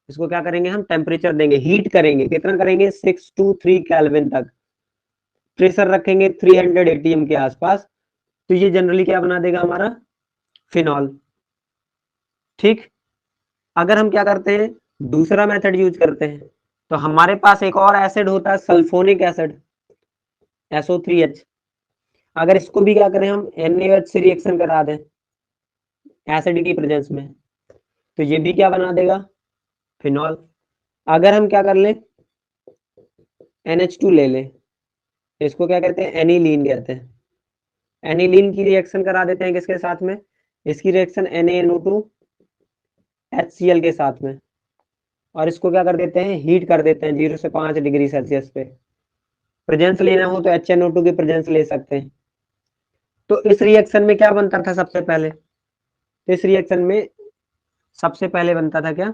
इसको क्या करेंगे, हम टेम्परेचर देंगे, हीट करेंगे, कितना करेंगे 6 to 3 केल्विन तक, प्रेशर रखेंगे 300 atm के आसपास। तो ये जनरली क्या बना देगा, हमारा फिनॉल। ठीक, अगर हम क्या करते हैं, दूसरा मेथड यूज करते हैं, तो हमारे पास एक और एसिड होता है सल्फोनिक एसिड SO3H। अगर इसको भी क्या करें, हम NaOH से रिएक्शन करा दें एसिड की प्रेजेंस में, तो ये भी क्या बना देगा, फिनॉल। अगर हम क्या कर लें, NH2 ले लें, इसको क्या कहते हैं, एनिलीन कहते हैं। एनिलीन की रिएक्शन करा देते हैं किसके साथ में, इसकी रिएक्शन NaNO2 HCl के साथ में, और इसको क्या कर देते हैं, हीट कर देते हैं 0 से 5 डिग्री सेल्सियस पे। प्रेजेंस लेना हो तो HNO2 की प्रेजेंस ले सकते हैं। तो इस रिएक्शन में क्या बनता था सबसे पहले, तो इस रिएक्शन में सबसे पहले बनता था क्या,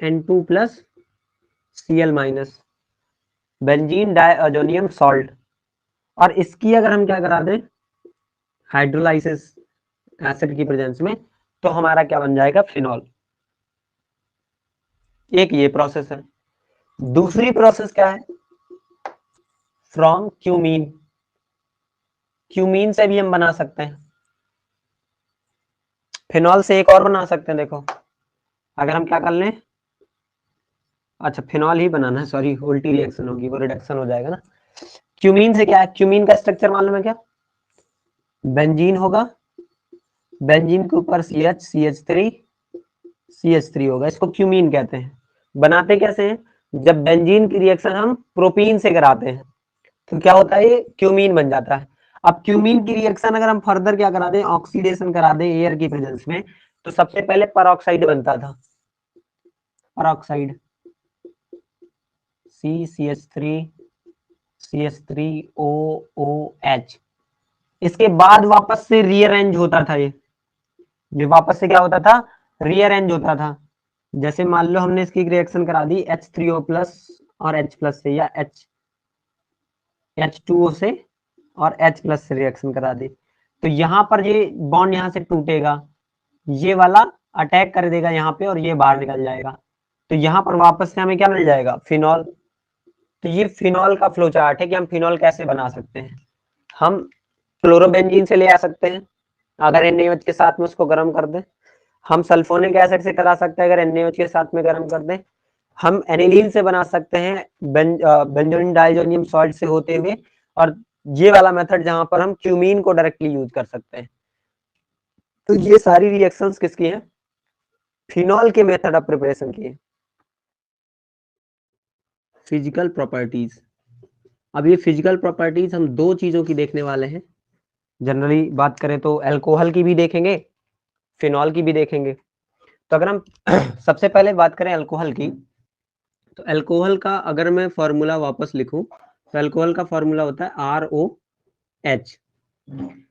N2 plus Cl minus, benzene diazonium salt. और इसकी अगर हम क्या करा दें, हाइड्रोलाइसिस एसिड की प्रेजेंस में, तो हमारा क्या बन जाएगा, फिनॉल। एक ये प्रोसेस है। दूसरी प्रोसेस क्या है, फ्रॉम क्यूमीन, क्यूमीन से भी हम बना सकते हैं। फिनॉल से एक और बना सकते हैं, देखो अगर हम क्या कर लें, अच्छा फिनॉल ही बनाना है, सॉरी उल्टी रिएक्शन होगी, वो रिडक्शन हो जाएगा ना। क्यूमीन से क्या है, क्यूमीन का स्ट्रक्चर मालूम है क्या, बेंजीन होगा, बेंजीन के ऊपर CH3 होगा, इसको क्यूमीन कहते हैं। बनाते कैसे हैं, जब बेंजीन की रिएक्शन हम प्रोपीन से कराते हैं तो क्या होता है, ये क्यूमीन बन जाता है। अब क्यूमीन की रिएक्शन अगर हम फर्दर क्या करा दें, ऑक्सीडेशन करा दें एयर की प्रेजेंस में, तो सबसे पहले पेरोक्साइड बनता था, पेरोक्साइड CH3OOH। इसके बाद वापस से रीअरेंज होता था, ये वापस से क्या होता था, रीअरेंज होता था। जैसे मान लो हमने इसकी रिएक्शन करा दी H3O प्लस और H प्लस से, या H2O से और H प्लस से रिएक्शन करा दी, तो यहाँ पर ये बॉन्ड यहाँ से टूटेगा, ये वाला अटैक कर देगा यहाँ पे और ये बाहर निकल जाएगा, तो यहाँ पर वापस से हमें क्या मिल जाएगा, फिनॉल। तो ये फिनॉल का फ्लो चार्ट है कि हम फिनॉल कैसे बना सकते हैं। हम क्लोरोबेंजीन से ले आ सकते हैं अगर NaOH के साथ में उसको गर्म कर दें। हम सल्फोनिक एसिड से करा सकते हैं अगर NaOH के साथ में गर्म कर दें। हम एनिलीन से बना सकते हैं बेंजोइन डाइजोनियम सॉल्ट से होते हुए, और ये वाला मेथड जहां पर हम क्यूमीन को डायरेक्टली यूज कर सकते हैं। तो ये सारी रिएक्शंस किसकी हैं? फिनॉल के मेथड ऑफ प्रिपरेशन की है। Physical properties. अब ये फिजिकल प्रॉपर्टीज हम दो चीजों की देखने वाले हैं। जनरली बात करें तो अल्कोहल की भी देखेंगे, फिनॉल की भी देखेंगे। तो अगर हम सबसे पहले बात करें अल्कोहल की, तो अल्कोहल का अगर मैं फॉर्मूला वापस लिखूं तो अल्कोहल का फॉर्मूला होता है ROH।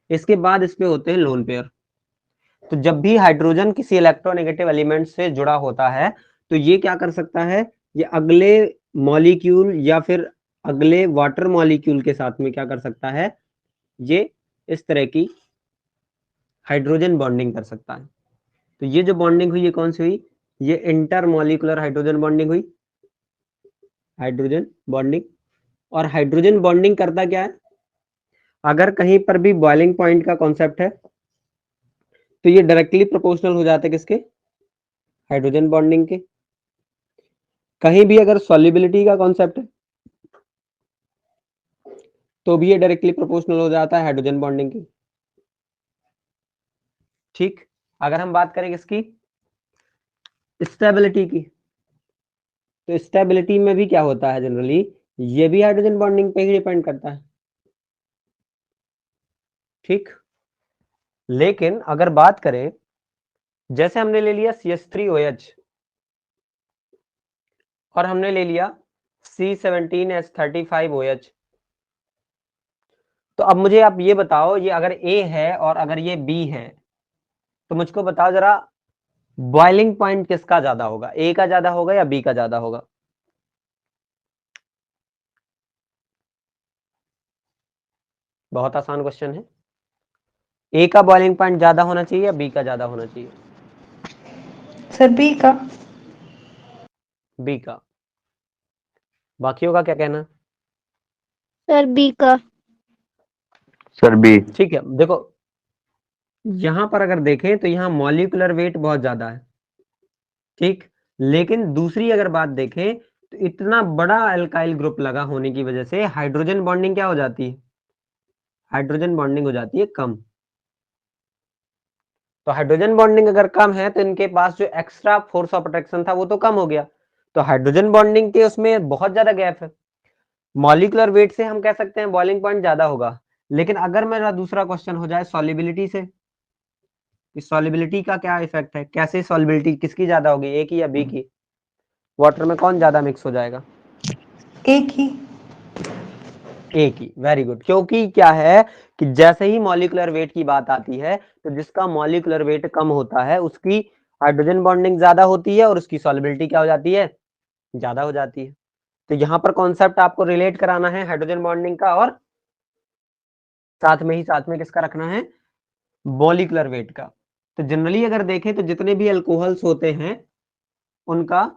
इसके बाद इस पे होते हैं लोन पेयर। तो जब भी हाइड्रोजन किसी इलेक्ट्रोनेगेटिव एलिमेंट से जुड़ा होता है तो ये क्या कर सकता है, ये अगले मॉलिक्यूल या फिर अगले वाटर मॉलिक्यूल के साथ में क्या कर सकता है, ये इस तरह की हाइड्रोजन बॉन्डिंग कर सकता है। तो ये जो बॉन्डिंग हुई ये कौन सी हुई, ये इंटरमॉलिक्यूलर हाइड्रोजन बॉन्डिंग हुई, हाइड्रोजन बॉन्डिंग। और हाइड्रोजन बॉन्डिंग करता क्या है, अगर कहीं पर भी बॉइलिंग पॉइंट का कॉन्सेप्ट है तो ये डायरेक्टली प्रोपोर्शनल हो जाता है किसके, हाइड्रोजन बॉन्डिंग के। कहीं भी अगर सॉल्युबिलिटी का कॉन्सेप्ट है तो भी ये डायरेक्टली प्रोपोर्शनल हो जाता है हाइड्रोजन बॉन्डिंग की। ठीक, अगर हम बात करें किसकी, स्टेबिलिटी की, तो स्टेबिलिटी में भी क्या होता है जनरली, ये भी हाइड्रोजन बॉन्डिंग पे ही डिपेंड करता है। ठीक, लेकिन अगर बात करें, जैसे हमने ले लिया CH3OH और हमने ले लिया C17H35OH, तो अब मुझे आप ये बताओ, ये अगर A है और अगर ये B है तो मुझको बताओ जरा बॉइलिंग पॉइंट किसका ज्यादा होगा, A का ज्यादा होगा या B का ज्यादा होगा? बहुत आसान क्वेश्चन है। A का बॉइलिंग पॉइंट ज्यादा होना चाहिए या B का ज्यादा होना चाहिए? सर बी का। B का। बाकियों का क्या कहना? सर बी का। Sir B. ठीक है, देखो यहां पर अगर देखें तो यहां मॉलिक्यूलर वेट बहुत ज्यादा है, ठीक, लेकिन दूसरी अगर बात देखें तो इतना बड़ा अल्काइल ग्रुप लगा होने की वजह से हाइड्रोजन बॉन्डिंग क्या हो जाती है, हाइड्रोजन बॉन्डिंग हो जाती है कम। तो हाइड्रोजन बॉन्डिंग अगर कम है तो इनके पास जो एक्स्ट्रा फोर्स ऑफ अट्रैक्शन था वो तो कम हो गया। तो हाइड्रोजन बॉन्डिंग के उसमें बहुत ज्यादा गैप है। मॉलिक्यूलर वेट से हम कह सकते हैं बॉइलिंग पॉइंट ज्यादा होगा, लेकिन अगर मेरा दूसरा क्वेश्चन हो जाए सॉल्युबिलिटी से, इस सॉल्युबिलिटी का क्या इफेक्ट है, कैसे सॉल्युबिलिटी किसकी ज्यादा होगी, ए की या बी की? वाटर में कौन ज्यादा मिक्स हो जाएगा? एक ही। ए की, वेरी गुड। क्योंकि क्या है कि जैसे ही मॉलिक्यूलर वेट की बात आती है तो जिसका मॉलिक्यूलर वेट कम होता है उसकी हाइड्रोजन बॉन्डिंग ज्यादा होती है और उसकी सॉल्युबिलिटी क्या हो जाती है, ज्यादा हो जाती है। तो यहाँ पर कॉन्सेप्ट आपको रिलेट कराना है हाइड्रोजन बॉन्डिंग का, और साथ में किसका रखना है, मॉलिक्यूलर वेट का। तो जनरली अगर देखें तो जितने भी अल्कोहल्स होते हैं उनका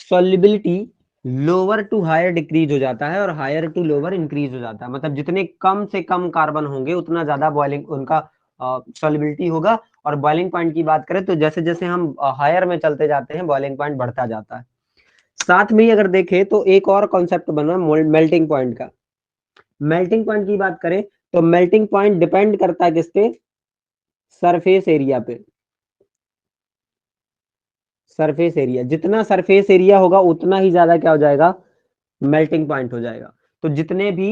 solubility lower to higher decrease हो जाता है और हायर टू लोअर इंक्रीज हो जाता है। मतलब जितने कम से कम कार्बन होंगे उतना ज्यादा बॉइलिंग उनका सॉल्युबिलिटी होगा। और बॉइलिंग पॉइंट की बात करें तो जैसे जैसे हम हायर में चलते जाते हैं बॉइलिंग पॉइंट बढ़ता जाता है। साथ में ही अगर देखें तो एक और कॉन्सेप्ट बना मेल्टिंग पॉइंट का। मेल्टिंग पॉइंट की बात करें तो मेल्टिंग पॉइंट डिपेंड करता है किस पे, सरफेस एरिया पे। सरफेस एरिया, जितना सरफेस एरिया होगा उतना ही ज्यादा क्या हो जाएगा, मेल्टिंग पॉइंट हो जाएगा। तो जितने भी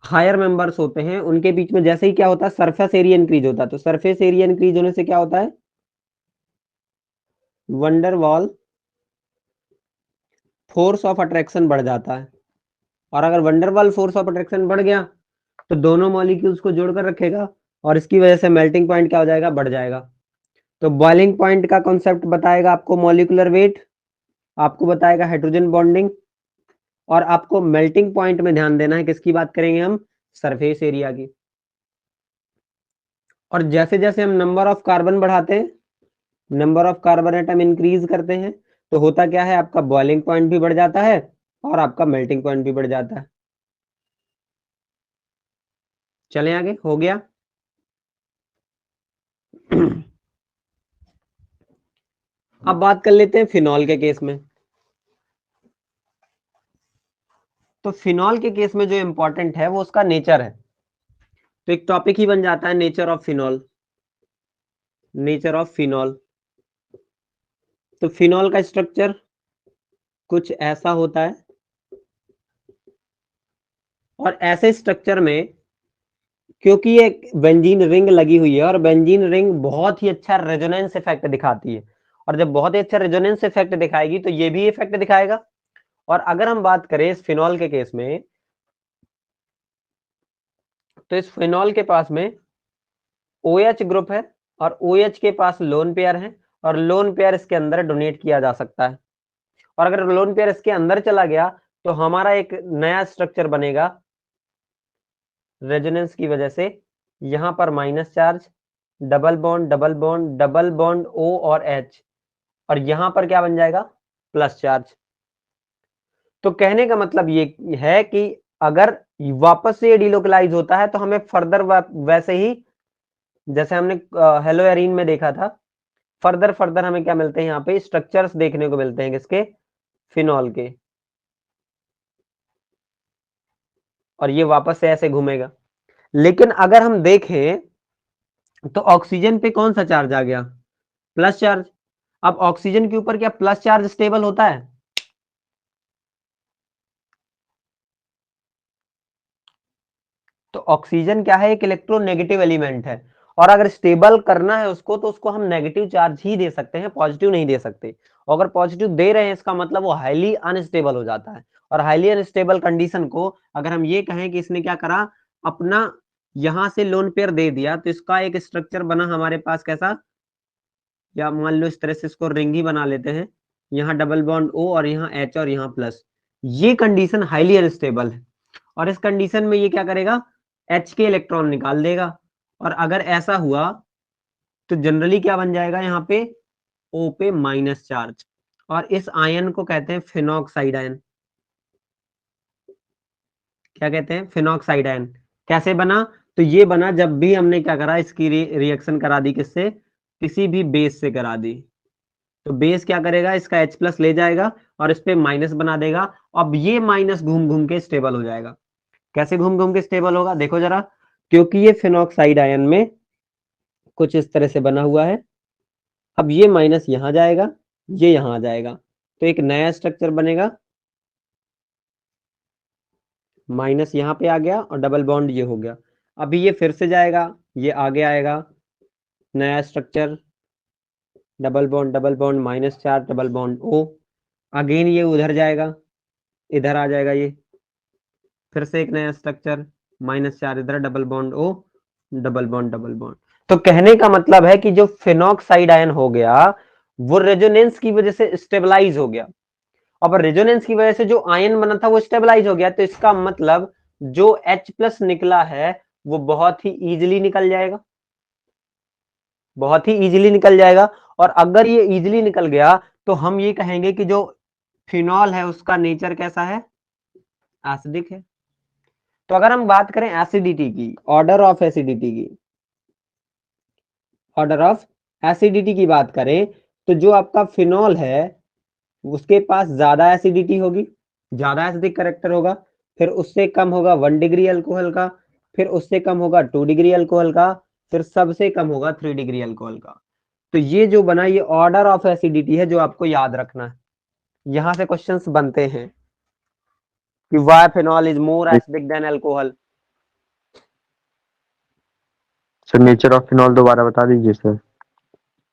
हायर मेंबर्स होते हैं उनके बीच में जैसे ही क्या होता है, सरफेस एरिया इंक्रीज होता है, तो सरफेस एरिया इंक्रीज होने से क्या होता है, wonder wall force of attraction बढ़ जाता है। और अगर वंडरवॉल फोर्स ऑफ अट्रैक्शन बढ़ गया तो दोनों मॉलिक्यूल्स को जोड़कर रखेगा और इसकी वजह से मेल्टिंग पॉइंट क्या हो जाएगा, बढ़ जाएगा। तो बॉइलिंग पॉइंट का कॉन्सेप्ट बताएगा आपको मॉलिक्यूलर वेट, आपको बताएगा हाइड्रोजन बॉन्डिंग, और आपको मेल्टिंग पॉइंट में ध्यान देना है किसकी बात करेंगे हम, सरफेस एरिया की। और जैसे जैसे हम नंबर ऑफ कार्बन बढ़ाते हैं, number of carbon atom increase करते हैं, तो होता क्या है, आपका बॉइलिंग पॉइंट भी बढ़ जाता है और आपका मेल्टिंग पॉइंट भी बढ़ जाता है। चले आगे, हो गया। अब बात कर लेते हैं फिनॉल के केस में। तो फिनॉल के केस में जो इंपॉर्टेंट है वो उसका नेचर है। तो एक टॉपिक ही बन जाता है nature of phenol. Nature of phenol. तो फिनॉल का स्ट्रक्चर कुछ ऐसा होता है, और ऐसे स्ट्रक्चर में क्योंकि ये बेंजीन रिंग लगी हुई है और बेंजीन रिंग बहुत ही अच्छा रेजोनेंस इफेक्ट दिखाती है, और जब बहुत ही अच्छा रेजोनेंस इफेक्ट दिखाएगी तो ये भी इफेक्ट दिखाएगा। और अगर हम बात करें इस फिनॉल के केस में, तो इस फिनॉल के पास में OH ग्रुप है और OH के पास लोन पेयर है, और लोन पेयर इसके अंदर डोनेट किया जा सकता है। और अगर लोन पेयर इसके अंदर चला गया तो हमारा एक नया स्ट्रक्चर बनेगा रेजोनेंस की वजह से। यहां पर minus charge, double bond double bond double bond O और H, और यहां पर क्या बन जाएगा, प्लस चार्ज। तो कहने का मतलब ये है कि अगर वापस से ये डिलोकलाइज होता है तो हमें फर्दर वैसे ही जैसे हमने हेलो एरीन में देखा था, फर्दर हमें क्या मिलते हैं, यहाँ पे स्ट्रक्चर्स देखने को मिलते हैं किसके, फिनॉल के, और ये वापस से ऐसे घूमेगा। लेकिन अगर हम देखें तो ऑक्सीजन पे कौन सा चार्ज आ गया, प्लस चार्ज। अब ऑक्सीजन के ऊपर क्या प्लस चार्ज स्टेबल होता है, तो ऑक्सीजन क्या है, एक इलेक्ट्रोनेगेटिव एलिमेंट है, और अगर स्टेबल करना है उसको तो उसको हम नेगेटिव चार्ज ही दे सकते हैं, पॉजिटिव नहीं दे सकते। अगर पॉजिटिव दे रहे हैं इसका मतलब वो हाईली अनस्टेबल हो जाता है, और हाईली अनस्टेबल कंडीशन को अगर हम ये कहें कि इसने क्या करा, अपना यहां से लोन पेयर दे दिया, तो इसका एक स्ट्रक्चर बना हमारे पास कैसा, या मान लो इस तरह से इसको रिंग ही बना लेते हैं, यहाँ डबल बॉन्ड O और यहाँ H और यहाँ प्लस। ये कंडीशन हाईली अनस्टेबल है, और इस कंडीशन में ये क्या करेगा, H के इलेक्ट्रॉन निकाल देगा, और अगर ऐसा हुआ तो जनरली क्या बन जाएगा, यहाँ पे O पे माइनस चार्ज, और इस आयन को कहते हैं फिनॉक्साइड आयन। क्या कहते हैं, फिनॉक्साइड आयन। कैसे बना, तो ये बना जब भी हमने क्या करा, इसकी रिएक्शन करा दी किससे, किसी भी बेस से करा दी। तो बेस क्या करेगा, इसका H प्लस ले जाएगा और इस पे माइनस बना देगा। अब ये माइनस घूम घूम के स्टेबल हो जाएगा। कैसे घूम घूम के स्टेबल होगा, देखो जरा, क्योंकि ये फिनॉक्साइड आयन में कुछ इस तरह से बना हुआ है। अब ये माइनस यहां जाएगा, ये यहां आ जाएगा, तो एक नया स्ट्रक्चर बनेगा, माइनस यहां पे आ गया और डबल बॉन्ड ये हो गया। अभी ये फिर से जाएगा, ये आगे आएगा, नया structure, double bond minus charge double bond O, again ये उधर जाएगा, इधर आ जाएगा, ये फिर से एक नया स्ट्रक्चर, माइनस चार्ज इधर, double bond O, double bond. तो कहने का मतलब है कि जो फिनॉक्साइड आयन हो गया वो रेजोनेंस की वजह से स्टेबलाइज हो गया। अब रेजोनेंस की वजह से जो आयन बना था वो स्टेबलाइज हो गया, तो इसका मतलब जो H प्लस निकला है वो बहुत ही इजीली निकल जाएगा, बहुत ही इजीली निकल जाएगा। और अगर ये इजीली निकल गया तो हम ये कहेंगे कि जो फिनॉल है उसका नेचर कैसा है, एसिडिक है। तो अगर हम बात करें एसिडिटी की, ऑर्डर ऑफ एसिडिटी की, ऑर्डर ऑफ एसिडिटी की बात करें, तो जो आपका फिनॉल है उसके पास ज्यादा एसिडिटी होगी, ज्यादा एसिडिक करेक्टर होगा, फिर उससे कम होगा 1 डिग्री अल्कोहल का, फिर उससे कम होगा 2 डिग्री अल्कोहल का, फिर सबसे कम होगा 3 डिग्री अल्कोहल का। तो ये जो बना ये ऑर्डर ऑफ एसिडिटी है जो आपको याद रखना है। यहां से क्वेश्चंस बनते हैं कि why phenol is more acidic then alcohol. Sir nature of phenol दोबारा बता दीजिए सर।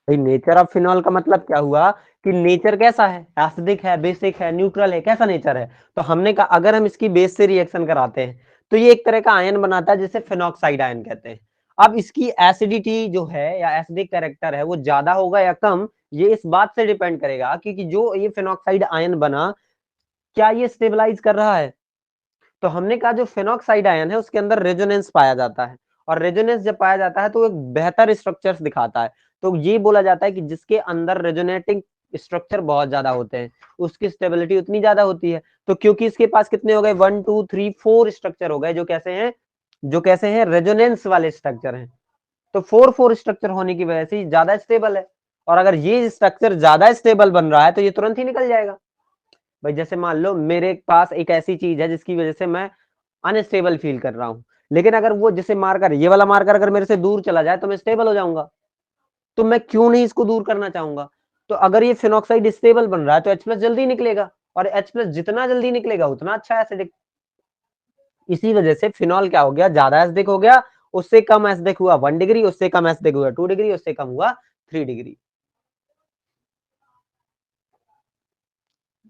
भाई नेचर ऑफ फिनॉल का मतलब क्या हुआ कि नेचर कैसा है, एसिडिक है, बेसिक है, न्यूट्रल है, कैसा नेचर है। तो हमने कहा अगर हम इसकी बेस से रिएक्शन कराते हैं तो ये एक तरह का आयन बनाता है जिसे फिनॉक्साइड आयन कहते हैं। अब इसकी एसिडिटी जो है या एसिडिक कैरेक्टर है वो ज्यादा होगा या कम, ये इस बात से डिपेंड करेगा कि जो ये फिनॉक्साइड आयन बना क्या ये स्टेबलाइज कर रहा है। तो हमने कहा जो फिनॉक्साइड आयन है उसके अंदर रेजोनेंस पाया जाता है, और रेजोनेंस जब पाया जाता है तो एक बेहतर स्ट्रक्चर्स दिखाता है। तो ये बोला जाता है कि जिसके अंदर रेजोनेटिंग स्ट्रक्चर बहुत ज्यादा होते हैं उसकी स्टेबिलिटी उतनी ज्यादा होती है। तो क्योंकि इसके पास कितने हो गए, 1 2 3 4 स्ट्रक्चर हो गए जो कैसे हैं, जो कैसे हैं, रेजोनेंस वाले स्ट्रक्चर हैं। तो 4-4 स्ट्रक्चर होने की वजह से ज्यादा स्टेबल है, और अगर ये स्ट्रक्चर ज्यादा स्टेबल बन रहा है तो ये तुरंत ही निकल जाएगा। भाई जैसे मान लो मेरे पास एक ऐसी चीज है जिसकी वजह से मैं अनस्टेबल फील कर रहा हूं, लेकिन अगर वो जिसे मार्कर, ये वाला मार्कर अगर मेरे से दूर चला जाए तो मैं स्टेबल हो जाऊंगा, तो मैं क्यों नहीं इसको दूर करना चाहूंगा। तो अगर ये फिनॉक्साइड स्टेबल बन रहा है तो H+ जल्दी निकलेगा, और H+ जितना जल्दी निकलेगा उतना अच्छा एसिडिक। इसी वजह से फिनॉल क्या हो गया, ज्यादा एसिडिक हो गया, उससे कम एसिडिक हुआ 1 डिग्री, उससे कम एसिडिक हुआ 2 डिग्री, उससे कम हुआ 3 डिग्री।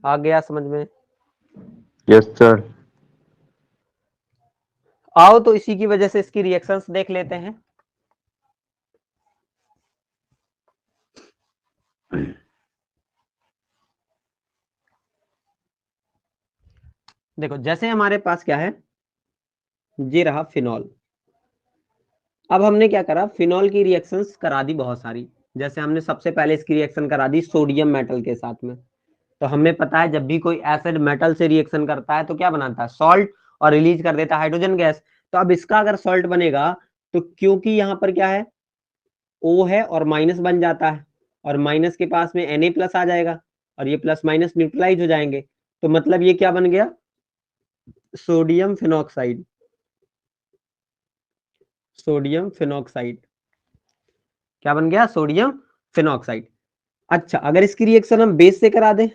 आ गया समझ में? Yes sir. आओ तो इसी की वजह से इसकी रिएक्शंस देख लेते हैं। देखो जैसे हमारे पास क्या है, ये रहा फिनॉल। अब हमने क्या करा, फिनॉल की रिएक्शंस करा दी बहुत सारी। जैसे हमने सबसे पहले इसकी रिएक्शन करा दी सोडियम मेटल के साथ में। तो हमें पता है जब भी कोई एसिड मेटल से रिएक्शन करता है तो क्या बनाता है, सॉल्ट, और रिलीज कर देता है हाइड्रोजन गैस। तो अब इसका अगर सॉल्ट बनेगा तो क्योंकि यहाँ पर क्या है, O है और माइनस बन जाता है, और माइनस के पास में Na+ आ जाएगा, और ये प्लस माइनस न्यूट्रलाइज हो जाएंगे। तो मतलब ये क्या बन गया, सोडियम फिनॉक्साइड। सोडियम फिनॉक्साइड क्या बन गया, सोडियम फिनॉक्साइड। अच्छा अगर इसकी रिएक्शन हम बेस से करा दें,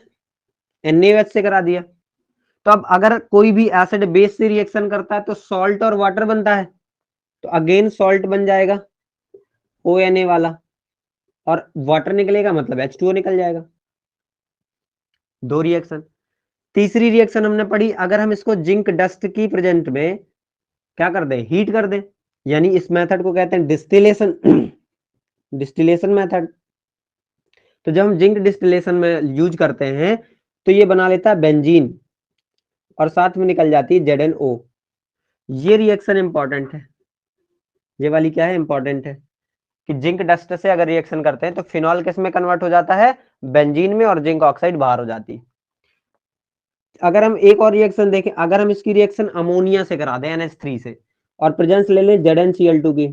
NaOH से करा दिया, तो अब अगर कोई भी एसिड बेस से रिएक्शन करता है तो सॉल्ट और वाटर बनता है, तो अगेन सॉल्ट बन जाएगा ONA वाला, और वाटर निकलेगा मतलब H2O निकल जाएगा। दो रिएक्शन। तीसरी रिएक्शन हमने पढ़ी, अगर हम इसको जिंक डस्ट की प्रेजेंट में क्या कर दें, हीट कर दें, यानी इस मेथड को कहते हैं डिस्टिलेशन। Distillation method. तो जब हम जिंक डिस्टिलेशन में यूज करते हैं तो ये बना लेता है बेंजीन, और साथ में निकल जाती है ZnO। ये रिएक्शन इंपॉर्टेंट है, ये वाली क्या है, इंपॉर्टेंट है, कि जिंक डस्ट से अगर रिएक्शन करते हैं तो फिनॉल किस में कन्वर्ट हो जाता है, बेंजीन में, और जिंक ऑक्साइड बाहर हो जाती है। अगर हम एक और रिएक्शन देखें, अगर हम इसकी रिएक्शन अमोनिया से करा दें NH3 से, और प्रेजेंस ले लें ZnCl2 की,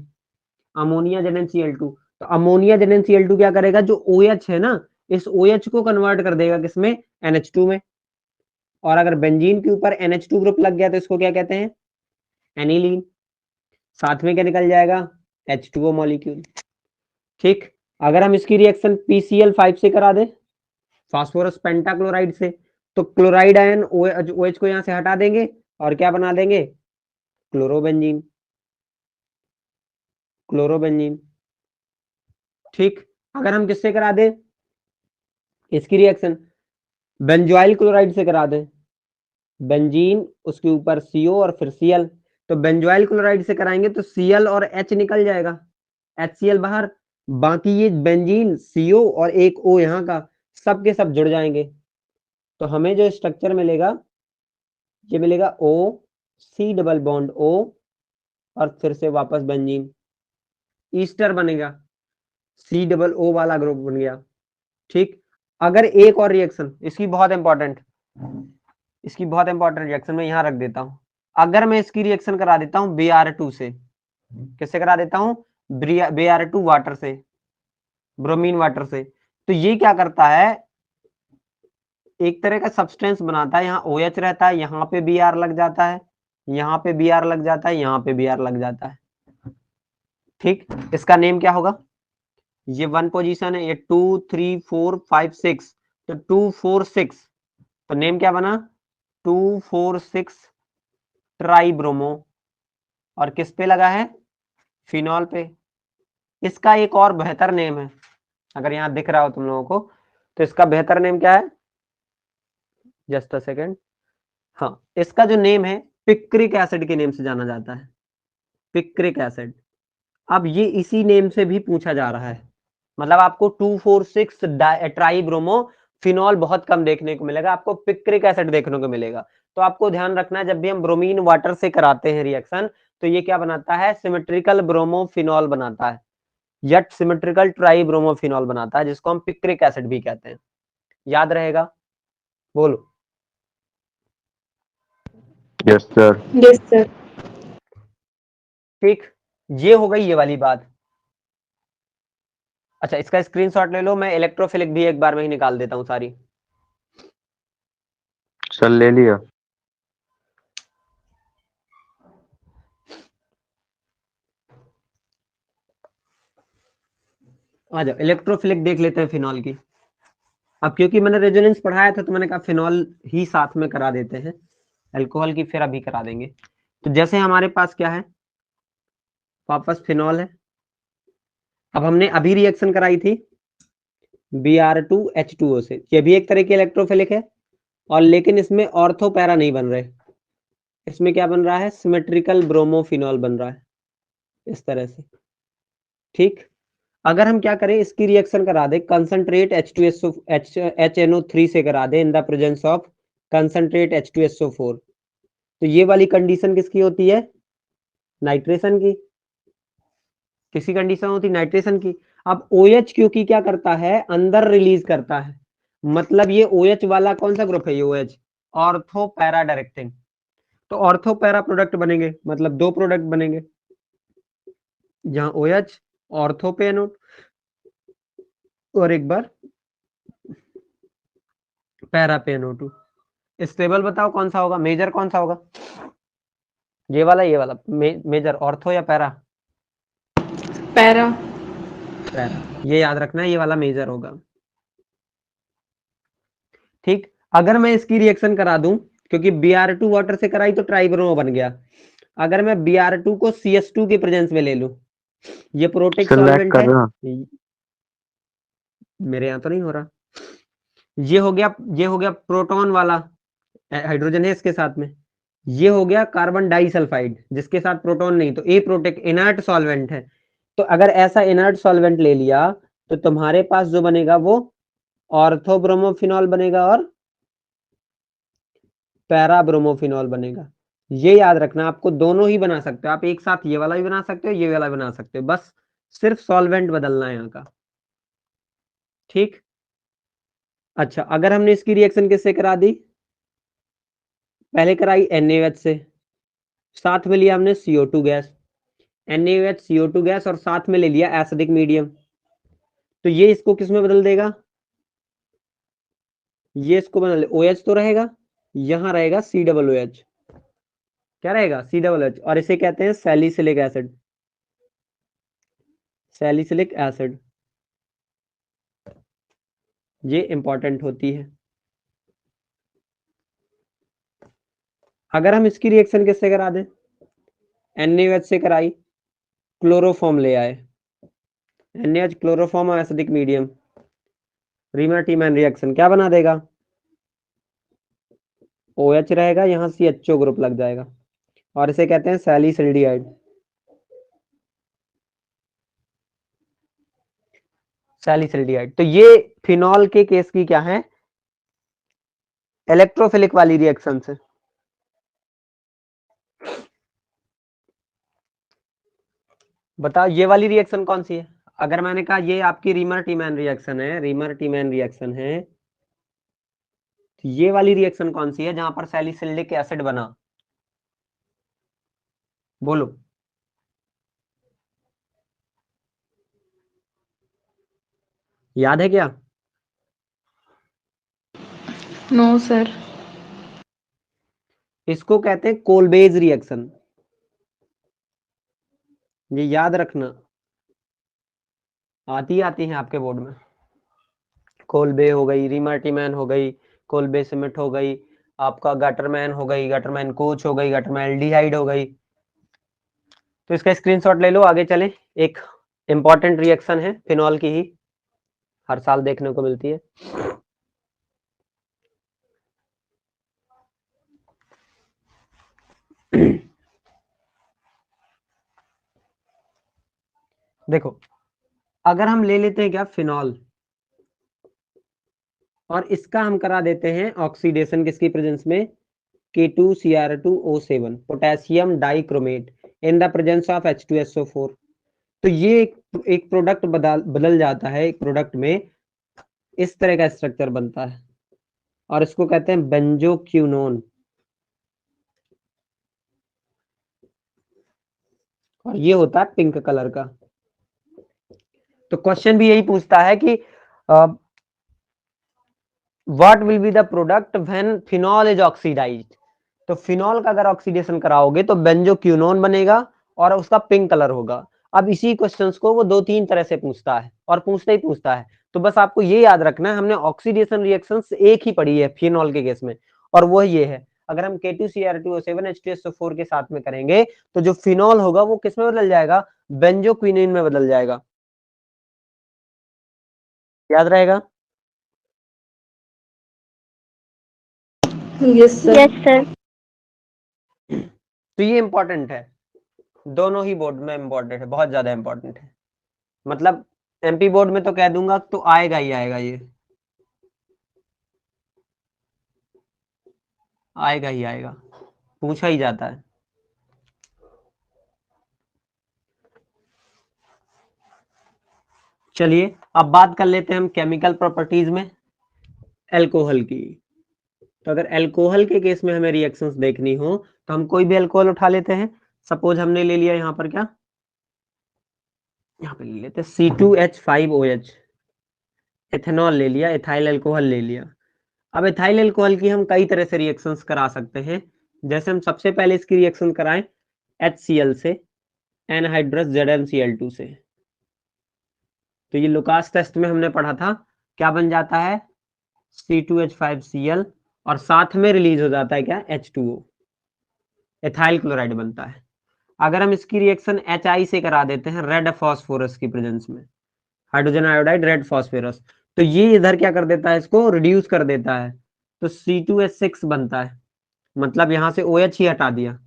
अमोनिया ZnCl2, तो अमोनिया ZnCl2 क्या करेगा, जो OH है ना, इस OH को कन्वर्ट कर देगा किसमें, NH2 में। और अगर बेंजीन के ऊपर NH2 ग्रुप लग गया तो इसको क्या कहते हैं, एनिलीन। साथ में क्या निकल जाएगा, H2O मॉलिक्यूल। ठीक, अगर हम इसकी रिएक्शन PCl5 से करा दें, फास्फोरस पेंटाक्लोराइड से, तो क्लोराइड आयन OH को यहां से हटा देंगे और क्या बना देंगे, क्लोरोबेंजीन। क्लोरोबेंजीन। ठीक, अगर हम किससे करा दें इसकी रिएक्शन, बेंजोइल क्लोराइड से करा दें, बेंजीन उसके ऊपर CO और फिर Cl, तो बेंजोइल क्लोराइड से कराएंगे तो Cl और H निकल जाएगा, HCl बाहर, बाकी ये बेंजीन, CO और एक O यहाँ का, सब के सब जुड़ जाएंगे। तो हमें जो स्ट्रक्चर मिलेगा, ये मिलेगा O, C double bond O, और फिर से वापस बेंजीन, ईस्टर बनेगा, C डबल O वाला ग्रुप बन गया। ठीक, अगर एक और रिएक्शन, इसकी बहुत इंपॉर्टेंट रिएक्शन मैं यहां रख देता हूं, अगर मैं इसकी रिएक्शन करा देता हूं Br2 से, किससे करा देता हूं, Br2 वाटर से, ब्रोमीन वाटर से, तो ये क्या करता है, एक तरह का सब्सटेंस बनाता है, यहाँ OH रहता है, यहाँ पे Br लग जाता है, यहाँ पे Br लग जाता है, यहाँ पे Br लग जाता है। ठीक, इसका नेम क्या होगा, ये 1 पोजीशन है, ये 2 3 4 5 6, तो 2 4 6, तो नेम क्या बना, 2,4,6 ट्राइब्रोमो, और किस पे लगा है, फिनॉल पे। इसका एक और बेहतर नेम है, अगर यहाँ दिख रहा हो तुम लोगों को, तो इसका बेहतर नेम क्या है, जस्ट अ सेकेंड, हाँ, इसका जो नेम है पिक्रिक एसिड के नेम से जाना जाता है, पिक्रिक एसिड। अब ये इसी नेम से भी पूछा जा रहा है, मतलब आपको 2,4,6 ट्राइब्रोमो फिनॉल बहुत कम देखने को मिलेगा, आपको पिक्रिक एसिड देखने को मिलेगा। तो आपको ध्यान रखना है, जब भी हम ब्रोमीन वाटर से कराते हैं रिएक्शन, तो ये क्या बनाता है, सिमेट्रिकल ब्रोमोफिनॉल बनाता है, या सिमेट्रिकल ट्राइब्रोमोफिनॉल बनाता है, जिसको हम पिक्रिक एसिड भी कहते हैं। याद रहेगा, बोलो। Yes sir. Yes sir. ठीक, ये हो गई ये वाली बात। अच्छा, इसका स्क्रीनशॉट ले लो, मैं इलेक्ट्रोफिलिक भी एक बार में ही निकाल देता हूँ सारी। सर ले लिया। आ जाओ, इलेक्ट्रोफिलिक देख लेते हैं फिनॉल की। अब क्योंकि मैंने रेजोनेंस पढ़ाया था तो मैंने कहा फिनॉल ही साथ में करा देते हैं, अल्कोहल की फिर अभी करा देंगे। तो जैसे हमारे पास क्या है, वापस फिनॉल है। अब हमने अभी रिएक्शन कराई थी Br2H2O से, ये भी एक तरह की इलेक्ट्रोफिलिक है, और लेकिन इसमें ऑर्थो पैरा नहीं बन रहे, इसमें क्या बन रहा है, सिमेट्रिकल ब्रोमोफिनॉल बन रहा है इस तरह से। ठीक, अगर हम क्या करें, इसकी रिएक्शन करा दे कंसंट्रेट HNO3 से करा दे in the presence of concentrate H2SO4, तो ये वाली कंडीशन किसकी होती है, नाइट्रेशन की। किसी कंडीशन होती नाइट्रेशन की। अब OH क्योंकि क्या करता है, अंदर रिलीज करता है, मतलब ये OH वाला कौन सा ग्रुप है, ये OH ऑर्थो पैरा डायरेक्टिंग, तो ऑर्थो पैरा प्रोडक्ट बनेंगे, मतलब दो प्रोडक्ट बनेंगे, जहां OH ऑर्थो पे नोट और एक बार पैरा पे NO2। स्टेबल बताओ कौन सा होगा, मेजर कौन सा होगा, ये वाला मेजर ऑर्थो या पैरा, पैरा। पैरा, ये याद रखना है, ये वाला मेजर होगा। ठीक, अगर मैं इसकी रिएक्शन करा दूं, क्योंकि Br2 वाटर से कराई तो ट्राइब्रोमो बन गया, अगर मैं Br2 को CS2 के प्रेजेंस में ले लूं, ये प्रोटिक सर लैग सॉल्वेंट कर है, रहा। मेरे यहां तो नहीं हो रहा, ये हो गया प्रोटॉन वाला, हाइड्रोजन है इसके साथ में, ये हो गया कार्बन डाइसल्फाइड जिसके साथ प्रोटॉन नहीं, तो ए प्रोटेक्ट इनर्ट सॉल्वेंट है। तो अगर ऐसा इनर्ट सॉल्वेंट ले लिया तो तुम्हारे पास जो बनेगा वो ऑर्थोब्रोमोफिनॉल बनेगा और पैराब्रोमोफिनॉल बनेगा। ये याद रखना, आपको दोनों ही बना सकते हो आप, एक साथ ये वाला भी बना सकते हो, ये वाला भी बना सकते हो, बस सिर्फ सॉल्वेंट बदलना है यहाँ का। ठीक, अच्छा, अगर हमने इसकी रिएक्शन किससे करा दी, पहले कराई NaOH से, साथ में लिया हमने CO2 gas, NaOH CO2 gas और साथ में ले लिया एसिडिक मीडियम, तो ये इसको किस में बदल देगा, ये इसको बदल, OH तो रहेगा, यहां रहेगा COOH, क्या रहेगा COOH, और इसे कहते हैं सैलिसिलिक एसिड, सैलिसिलिक एसिड, ये इंपॉर्टेंट होती है। अगर हम इसकी रिएक्शन किससे करा दें, NaOH से कराई, क्लोरोफॉर्म ले आए, NaOH क्लोरोफॉर्म और एसिडिक मीडियम, रीमर टीमैन रिएक्शन क्या बना देगा, OH रहेगा, यहां CHO ग्रुप लग जाएगा, और इसे कहते हैं सैलिसिल्डिहाइड, सैलिसिल्डिहाइड। तो ये फिनॉल के केस की क्या है, इलेक्ट्रोफिलिक वाली रिएक्शन से। बताओ ये वाली रिएक्शन कौन सी है, अगर मैंने कहा ये आपकी रीमर टीमैन रिएक्शन है, रीमर टीमैन रिएक्शन है, तो ये वाली रिएक्शन कौन सी है जहां पर सैलिसिलिक एसिड बना, बोलो। याद है क्या, नो सर। इसको कहते हैं कोलबेज रिएक्शन, ये याद रखना, आती हैं आपके बोर्ड में, कोलबे हो गई, रीमर्टीमैन हो गई, कोलबे सिमिट हो गई, आपका गटरमैन हो गई, गटरमैन कोच हो गई, गटरमैन एल्डिहाइड हो गई। तो इसका स्क्रीनशॉट ले लो, आगे चले। एक इंपॉर्टेंट रिएक्शन है फिनॉल की ही, हर साल देखने को मिलती है। देखो, अगर हम ले लेते हैं क्या फिनॉल, और इसका हम करा देते हैं ऑक्सीडेशन किसकी प्रेजेंस में, K2Cr2O7 potassium dichromate in the presence of H2SO4, तो ये एक प्रोडक्ट बदल जाता है, एक प्रोडक्ट में इस तरह का स्ट्रक्चर बनता है, और इसको कहते हैं बेंजोक्विनोन। और ये होता है पिंक कलर का। तो क्वेश्चन भी यही पूछता है कि what will be the product when phenol is oxidised. तो फिनॉल का अगर ऑक्सीडेशन कराओगे तो बेंजोक्विनोन बनेगा और उसका पिंक कलर होगा। अब इसी क्वेश्चंस को वो 2-3 तरह से पूछता है और पूछता ही पूछता है। तो बस आपको ये याद रखना है, हमने ऑक्सीडेशन रिएक्शंस एक ही पढ़ी है फिनॉल के केस में, और वो ये है, अगर हम K2Cr2O7 H2SO4 के साथ में करेंगे तो जो फिनॉल होगा वो किस में बदल जाएगा, बेंजोक्विनिन में बदल जाएगा। याद रहेगा? Yes sir. Yes sir. तो ये इंपॉर्टेंट है, दोनों ही बोर्ड में इंपॉर्टेंट है, बहुत ज्यादा इंपॉर्टेंट है। मतलब एमपी बोर्ड में तो कह दूंगा तो आएगा ही आएगा, ये आएगा ही आएगा, पूछा ही जाता है। चलिए अब बात कर लेते हैं हम केमिकल प्रॉपर्टीज में अल्कोहल की। तो अगर अल्कोहल के केस में हमें रिएक्शंस देखनी हो तो हम कोई भी अल्कोहल उठा लेते हैं। सपोज हमने ले लिया यहाँ पर क्या, यहाँ पे ले लेते हैं C2H5OH, इथेनॉल ले लिया, इथाइल अल्कोहल ले लिया। अब इथाइल अल्कोहल की हम कई तरह से रिएक्शंस करा सकते हैं। जैसे हम सबसे पहले इसकी रिएक्शन कराएं HCl से, एनहाइड्रस ZnCl2 से। तो ये लुकास टेस्ट में हमने पढ़ा था, क्या बन जाता है C2H5Cl और साथ में रिलीज हो जाता है क्या H2O, एथाइल क्लोराइड बनता है। अगर हम इसकी रिएक्शन HI से करा देते हैं रेड फॉस्फोरस की प्रेजेंस में, हाइड्रोजन आयोडाइड रेड फॉस्फोरस, तो ये इधर क्या कर देता है, इसको रिड्यूस कर देता है, तो C2H6 बनता है। मतलब यहां से OH ही हटा दिया,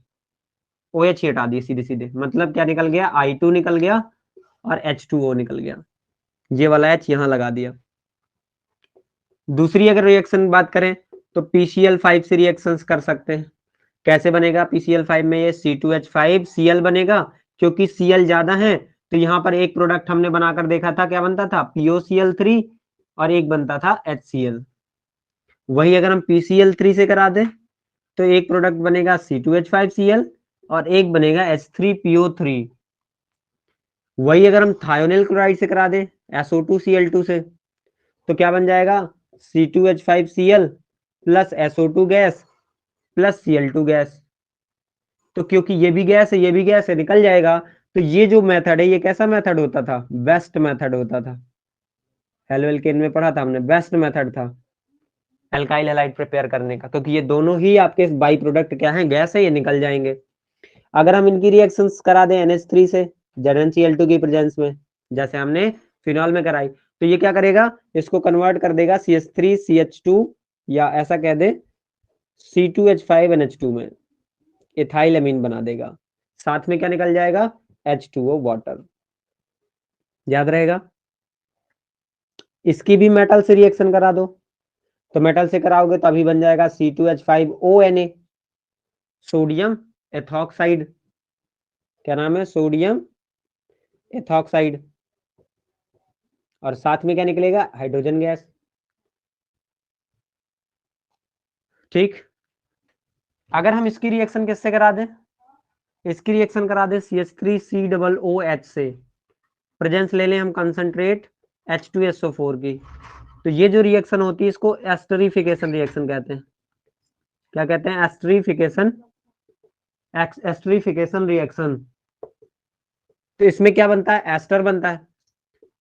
OH ही हटा दिया सीधे सीधे, मतलब क्या निकल गया, I2 निकल गया और H2O निकल गया, ये वाला H यहां लगा दिया। दूसरी अगर रिएक्शन बात करें तो PCl5 से रिएक्शंस कर सकते हैं। कैसे बनेगा PCl5 में, ये C2H5Cl बनेगा, क्योंकि Cl ज्यादा है तो यहाँ पर एक प्रोडक्ट हमने बनाकर देखा था, क्या बनता था POCl3 और एक बनता था HCl। वही अगर हम PCl3 से करा दें तो एक प्रोडक्ट बनेगा C2H5Cl और एक बनेगा H3PO3। वही अगर हम थायोनिल क्लोराइड से करा दें SO2Cl2 से तो क्या बन जाएगा C2H5Cl plus SO2 gas plus Cl2 gas. तो क्योंकि ये भी गैस है ये भी गैस है, निकल जाएगा। तो ये जो मेथड है ये कैसा मेथड होता था, बेस्ट मेथड होता था। हेलो एल्केन में पढ़ा था हमने, बेस्ट मेथड था एल्काइल हैलाइड प्रिपेयर करने का, क्योंकि ये दोनों ही आपके बाई प्रोडक्ट क्या है, गैस है, ये निकल जाएंगे। अगर हम इनकी रिएक्शंस करा दें NH3 से ZnCl2 की प्रेजेंस में, जैसे हमने फिनॉल में कराई, तो ये क्या करेगा, इसको कन्वर्ट कर देगा CH3CH2 या ऐसा कह दे C2H5NH2 में, इथाइल अमीन बना देगा। साथ में क्या निकल जाएगा, H2O वाटर। याद रहेगा? इसकी भी मेटल से रिएक्शन करा दो, तो मेटल से कराओगे तो अभी बन जाएगा C2H5ONa, सोडियम एथॉक्साइड। क्या नाम है, सोडियम एथॉक्साइड। और साथ में क्या निकलेगा, हाइड्रोजन गैस। ठीक, अगर हम इसकी रिएक्शन किससे करा दें, इसकी रिएक्शन करा दें CH3COOH से, प्रेजेंस ले लें हम कंसंट्रेट H2SO4 की, तो ये जो रिएक्शन होती है इसको एस्टरिफिकेशन रिएक्शन कहते हैं। क्या कहते हैं, एस्टरिफिकेशन, एस्टरिफिकेशन रिएक्शन। तो इसमें क्या बनता है, एस्टर बनता है।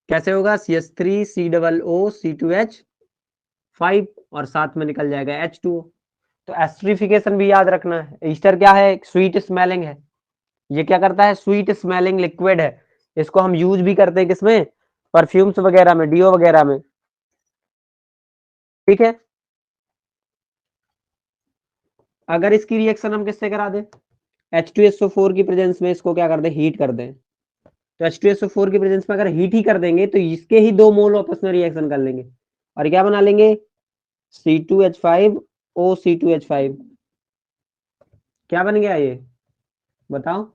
कैसे होगा, CH3COOC2H5 और साथ में निकल जाएगा H2O। तो एस्टरिफिकेशन भी याद रखना है। ईस्टर क्या है, स्वीट स्मेलिंग है, ये क्या करता है, स्वीट स्मेलिंग लिक्विड है। इसको हम यूज भी करते हैं किसमें, परफ्यूम्स वगैरह में, डीओ वगैरह में। ठीक है, अगर इसकी रिएक्शन हम किससे करा दें, H2SO4 की प्रेजेंस में इसको क्या कर दें, हीट कर दें, तो H2SO4 की प्रेजेंस में अगर हीट ही कर देंगे तो इसके ही 2 मोल आपस में रिएक्शन कर लेंगे और क्या बना लेंगे, C2H5OC2H5। क्या बन गया ये, बताओ,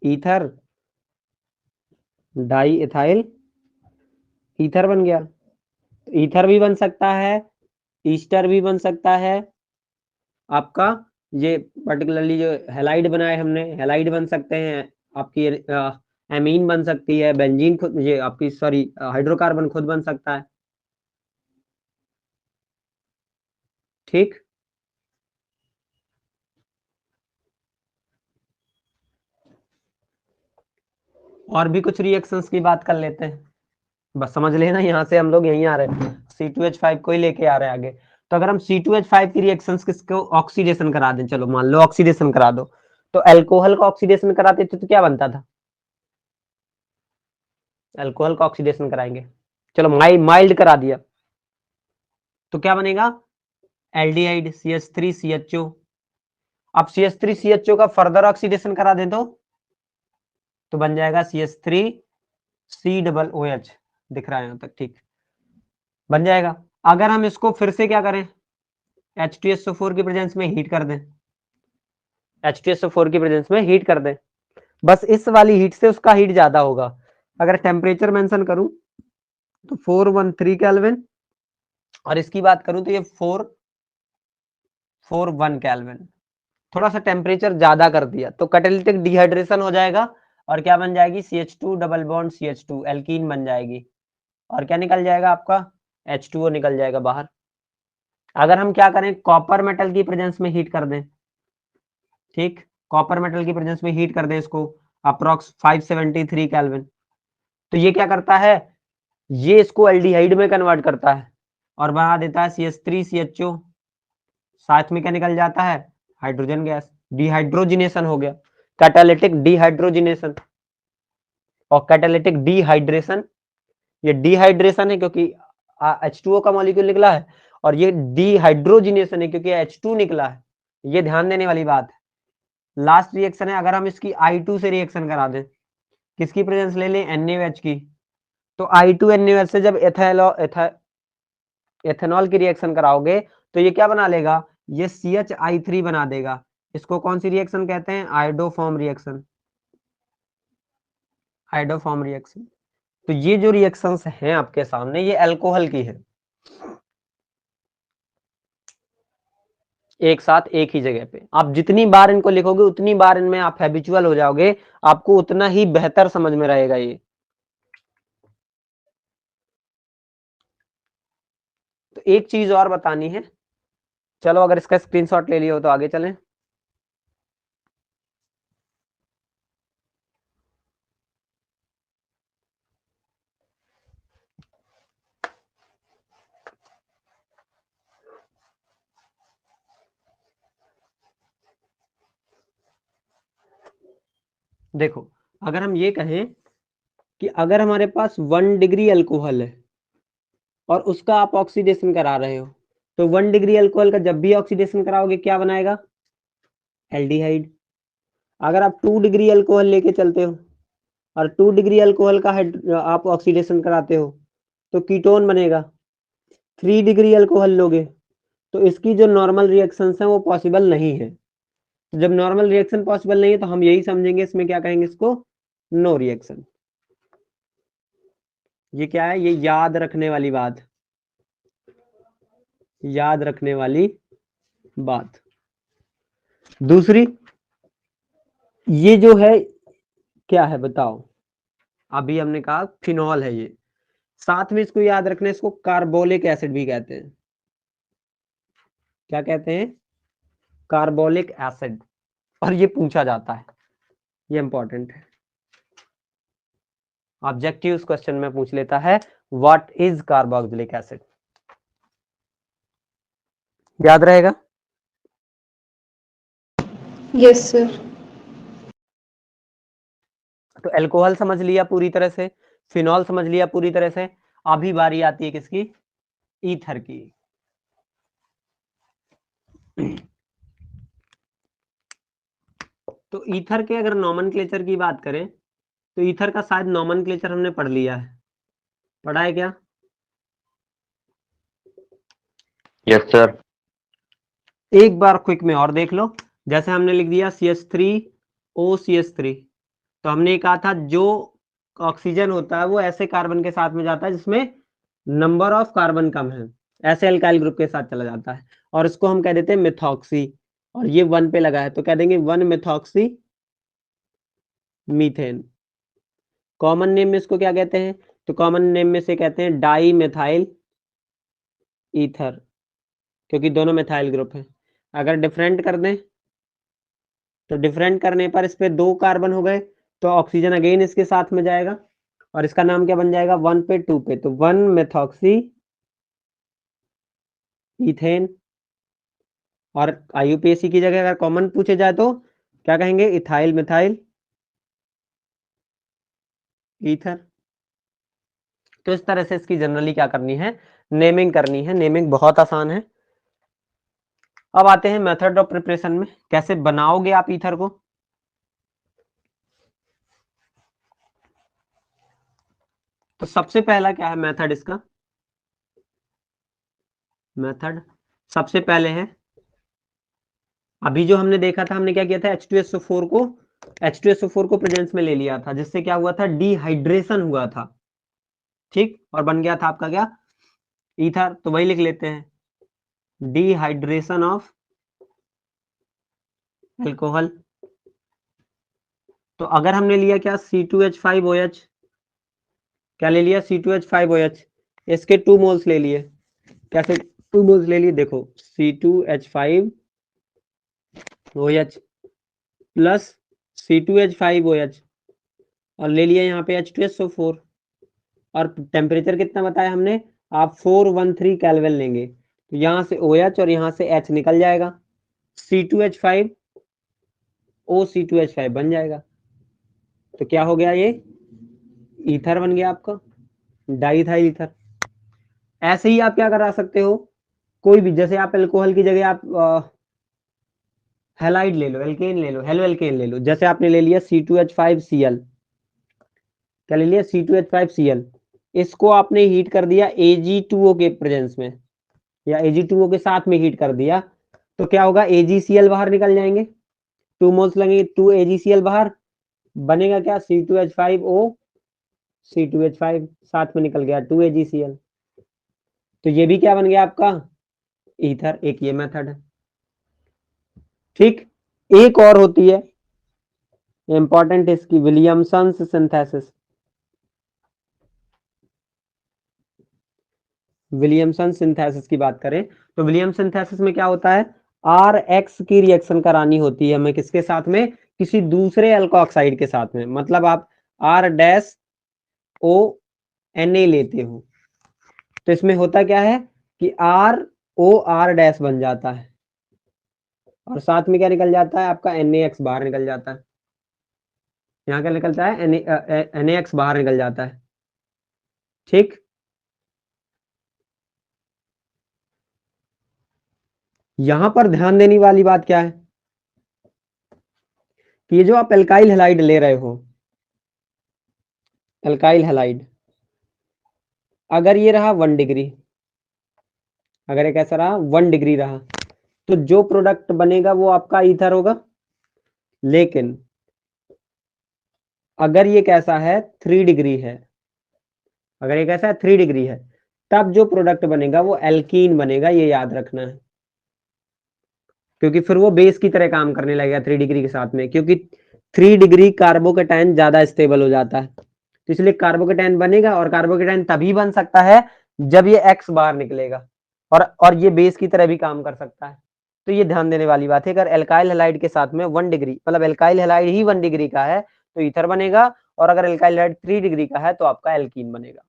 ईथर डाई इथाइल ईथर बन गया। ईथर भी बन सकता है, ईस्टर भी बन सकता है, आपका ये पर्टिकुलरली जो हैलाइड बनाए हमने, हैलाइड बन सकते हैं, आपकी एमीन बन सकती है, बेंजीन खुद, ये आपकी सॉरी हाइड्रोकार्बन खुद बन सकता है। ठीक, और भी कुछ रिएक्शंस की बात कर लेते हैं, बस समझ लेना यहाँ से हम लोग यहीं आ रहे हैं, C2H5 को ही लेके आ रहे हैं आगे। तो अगर हम C2H5 की रिएक्शंस किसको ऑक्सीडेशन करा दें, चलो मान लो ऑक्सीडेशन करा दो, तो अल्कोहल का ऑक्सीडेशन कराते थे तो क्या बनता था, अल्कोहल का ऑक्सीडेशन कराएंगे, चलो माइल्ड करा दिया तो क्या बनेगा, एल्डिहाइड CH3CHO। अब CH3CHO का फर्दर ऑक्सीडेशन करा दें तो बन जाएगा CH3COOH, दिख रहा है यहां तक, ठीक बन जाएगा। अगर हम इसको फिर से क्या करें, H2SO4 की प्रेजेंस में हीट कर दें, H2SO4 की प्रेजेंस में हीट कर दें, बस इस वाली हीट से उसका हीट ज्यादा होगा। अगर टेम्परेचर मेंशन करूं तो 413 केल्विन, और इसकी बात करूं तो ये 441 केल्विन, थोड़ा सा टेम्परेचर ज्यादा कर दिया तो कैटालिटिक डिहाइड्रेशन हो जाएगा, और क्या बन जाएगी, CH2 double bond CH2 alkene बन जाएगी, और क्या निकल जाएगा आपका, H2O निकल जाएगा बाहर। अगर हम क्या करें, कॉपर मेटल की प्रेजेंस में हीट कर दें, ठीक, कॉपर मेटल की प्रेजेंस में हीट कर दें इसको अप्रोक्स 573 केल्विन, तो ये क्या करता है, ये इसको एल्डिहाइड में कन्वर्ट करता है और बना देता है CH3CHO, साथ में क्या निकल जाता है, हाइड्रोजन गैस, डिहाइड्रोजिनेशन हो गया, कैटालिटिक डिहाइड्रोजिनेशन। और कैटालिटिक डिहाइड्रेशन, ये डिहाइड्रेशन है क्योंकि H2O का मॉलिक्यूल निकला है, और ये डिहाइड्रोजिनेशन है क्योंकि H2 निकला है, ये ध्यान देने वाली बात है। लास्ट रिएक्शन है, अगर हम इसकी I2 से रिएक्शन करा दें, किसकी प्रेजेंस ले लें, NaOH की, तो I2NaOH से जब एथेनॉल की रिएक्शन कराओगे तो ये क्या बना लेगा, ये CHI3 बना देगा। इसको कौन सी रिएक्शन कहते हैं, आयोडोफॉर्म रिएक्शन, आयोडोफॉर्म रिएक्शन। तो ये जो रिएक्शंस हैं आपके सामने, ये अल्कोहल की है, एक साथ एक ही जगह पे। आप जितनी बार इनको लिखोगे उतनी बार इनमें आप हैबिचुअल हो जाओगे, आपको उतना ही बेहतर समझ में रहेगा ये। तो एक चीज और बतानी है, चलो अगर इसका स्क्रीनशॉट ले लिया हो तो आगे चलें। देखो, अगर हम ये कहें कि अगर हमारे पास 1 डिग्री अल्कोहल है और उसका आप ऑक्सीडेशन करा रहे हो, तो 1 डिग्री अल्कोहल का जब भी ऑक्सीडेशन कराओगे क्या बनाएगा, एल्डिहाइड। अगर आप 2 डिग्री अल्कोहल लेके चलते हो और 2 डिग्री अल्कोहल का आप ऑक्सीडेशन कराते हो तो कीटोन बनेगा। 3 डिग्री अल्कोहल लोगे तो इसकी जो नॉर्मल रिएक्शंस हैं वो पॉसिबल नहीं है। तो जब नॉर्मल रिएक्शन पॉसिबल नहीं है तो हम यही समझेंगे, इसमें क्या कहेंगे, इसको नो रिएक्शन। ये क्या है, ये याद रखने वाली बात, याद रखने वाली बात। दूसरी, ये जो है क्या है बताओ, अभी हमने कहा फिनॉल है ये, साथ में इसको याद रखना, इसको कार्बोलिक एसिड भी कहते हैं। क्या कहते हैं, कार्बोलिक एसिड, और ये पूछा जाता है, ये इंपॉर्टेंट है, ऑब्जेक्टिव क्वेश्चन में पूछ लेता है, व्हाट इज कार्बोक्सिलिक एसिड, याद रहेगा। Yes sir. तो अल्कोहल समझ लिया पूरी तरह से, फिनॉल समझ लिया पूरी तरह से, अभी बारी आती है किसकी, ईथर की। तो ईथर के अगर नॉमेनक्लेचर की बात करें तो ईथर का शायद नॉमेनक्लेचर हमने पढ़ लिया है, पढ़ा है क्या, यस सर। एक बार क्विक में और देख लो। जैसे हमने लिख दिया CH3OCH3, तो हमने कहा था जो ऑक्सीजन होता है वो ऐसे कार्बन के साथ में जाता है जिसमें नंबर ऑफ कार्बन कम है, ऐसे अल्काइल ग्रुप के साथ चला जाता है, और इसको हम कह देते हैं मिथॉक्सी, और ये 1 पे लगा है तो कह देंगे 1 मिथॉक्सी मीथेन। कॉमन नेम में इसको क्या कहते हैं, तो कॉमन नेम में से कहते हैं डाई मिथाइल ईथर, क्योंकि दोनों मिथाइल ग्रुप हैं। अगर डिफरेंट कर दें तो डिफरेंट करने पर इस पे 2 कार्बन हो गए, तो ऑक्सीजन अगेन इसके साथ में जाएगा, और इसका नाम क्या बन जाएगा 1 पे 2 पे, तो 1 मेथॉक्सी इथेन। और आईयूपीएसी की जगह अगर कॉमन पूछे जाए तो क्या कहेंगे, इथाइल मिथाइल ईथर। तो इस तरह से इसकी जनरली क्या करनी है, नेमिंग करनी है। नेमिंग बहुत आसान है। अब आते हैं मेथड ऑफ प्रिपरेशन में, कैसे बनाओगे आप ईथर को। तो सबसे पहला क्या है मेथड इसका, मेथड सबसे पहले है, अभी जो हमने देखा था, हमने क्या किया था, H2SO4 को प्रेजेंस में ले लिया था, जिससे क्या हुआ था, डिहाइड्रेशन हुआ था, ठीक, और बन गया था आपका क्या, ईथर। तो वही लिख लेते हैं, डिहाइड्रेशन ऑफ अल्कोहल। तो अगर हमने लिया क्या, C2H5OH, क्या ले लिया, C2H5OH, इसके 2 मोल्स ले लिए। कैसे 2 मोल्स ले लिए, देखो C2H5OH प्लस C2H5OH, और ले लिया यहाँ पे H2SO4, और टेम्परेचर कितना बताया हमने, आप 413 केल्विन लेंगे, तो यहाँ से OH और यहाँ से H निकल जाएगा, C2H5 OC2H5 बन जाएगा। तो क्या हो गया, ये ईथर बन गया आपका, डाइथाइल ईथर। ऐसे ही आप क्या करा सकते हो, कोई भी, जैसे आप अल्कोहल की जगह आप हैलाइड ले लो, एल्केन ले लो, हेलो एल्केन ले लो, जैसे आपने ले लिया C2H5Cl, क्या ले लिया, C2H5Cl, इसको आपने हीट कर दिया Ag2O के प्रेजेंस में, या Ag2O के साथ में हीट कर दिया, तो क्या होगा, AgCl बाहर निकल जाएंगे, 2 मोल्स लगेंगे, 2 AgCl बाहर, बनेगा क्या, C2H5O C2H5 साथ में निकल गया 2 AgCl। तो ये भी क्या बन गया आपका, ईथर। एक ये मेथड है, ठीक। एक और होती है इंपॉर्टेंट इसकी, विलियमसन सिंथेसिस। विलियमसन सिंथेसिस की बात करें तो विलियमसन सिंथेसिस में क्या होता है, RX की रिएक्शन करानी होती है हमें, किसके साथ में, किसी दूसरे अल्कोक्साइड के साथ में, मतलब आप R-ONA लेते हो, तो इसमें होता क्या है कि ROR- बन जाता है, और साथ में क्या निकल जाता है आपका, NaX बाहर निकल जाता है, यहाँ क्या निकलता है, NaX बाहर निकल जाता है, ठीक। यहां पर ध्यान देने वाली बात क्या है, कि ये जो आप एल्काइल हैलाइड ले रहे हो, एल्काइल हैलाइड, अगर ये रहा 1 डिग्री, अगर ये कैसा रहा 1 डिग्री रहा, तो जो प्रोडक्ट बनेगा वो आपका ईथर होगा। लेकिन अगर ये कैसा है 3 डिग्री है, अगर ये कैसा है 3 डिग्री है, तब जो प्रोडक्ट बनेगा वो एल्कीन बनेगा, ये याद रखना है, क्योंकि फिर वो बेस की तरह काम करने लगेगा 3 डिग्री के साथ में, क्योंकि 3 डिग्री कार्बोकेटाइन ज्यादा स्टेबल हो जाता है, तो इसलिए कार्बोकेटाइन बनेगा, और कार्बोकेटाइन तभी बन सकता है जब ये X बाहर निकलेगा, और ये बेस की तरह भी काम कर सकता है। तो ये ध्यान देने वाली बात है, अगर एल्काइल हैलाइड के साथ में 1 डिग्री, मतलब एल्काइल हैलाइड ही 1 डिग्री का है तो ईथर बनेगा, और अगर एल्काइल हैलाइड 3 डिग्री का है तो आपका एल्कीन बनेगा।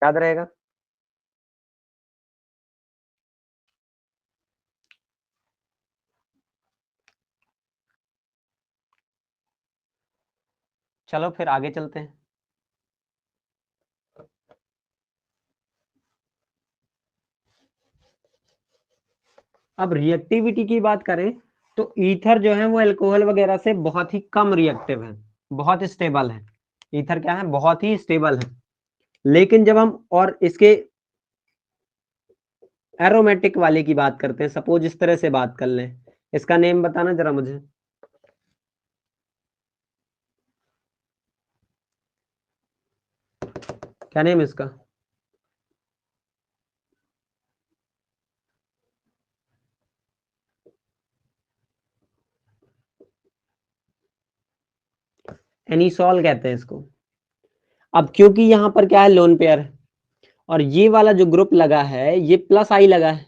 याद रहेगा। चलो फिर आगे चलते हैं। अब रिएक्टिविटी की बात करें तो ईथर जो है वो अल्कोहल वगैरह से बहुत ही कम रिएक्टिव है, बहुत स्टेबल है। ईथर क्या है, बहुत ही स्टेबल है। लेकिन जब हम और इसके एरोमेटिक वाले की बात करते हैं, सपोज इस तरह से बात कर लें, इसका नेम बताना जरा मुझे, क्या नेम है इसका? एनिसॉल कहते हैं इसको। अब क्योंकि यहाँ पर क्या है, लोन पेयर है और ये वाला जो ग्रुप लगा है ये प्लस आई लगा है,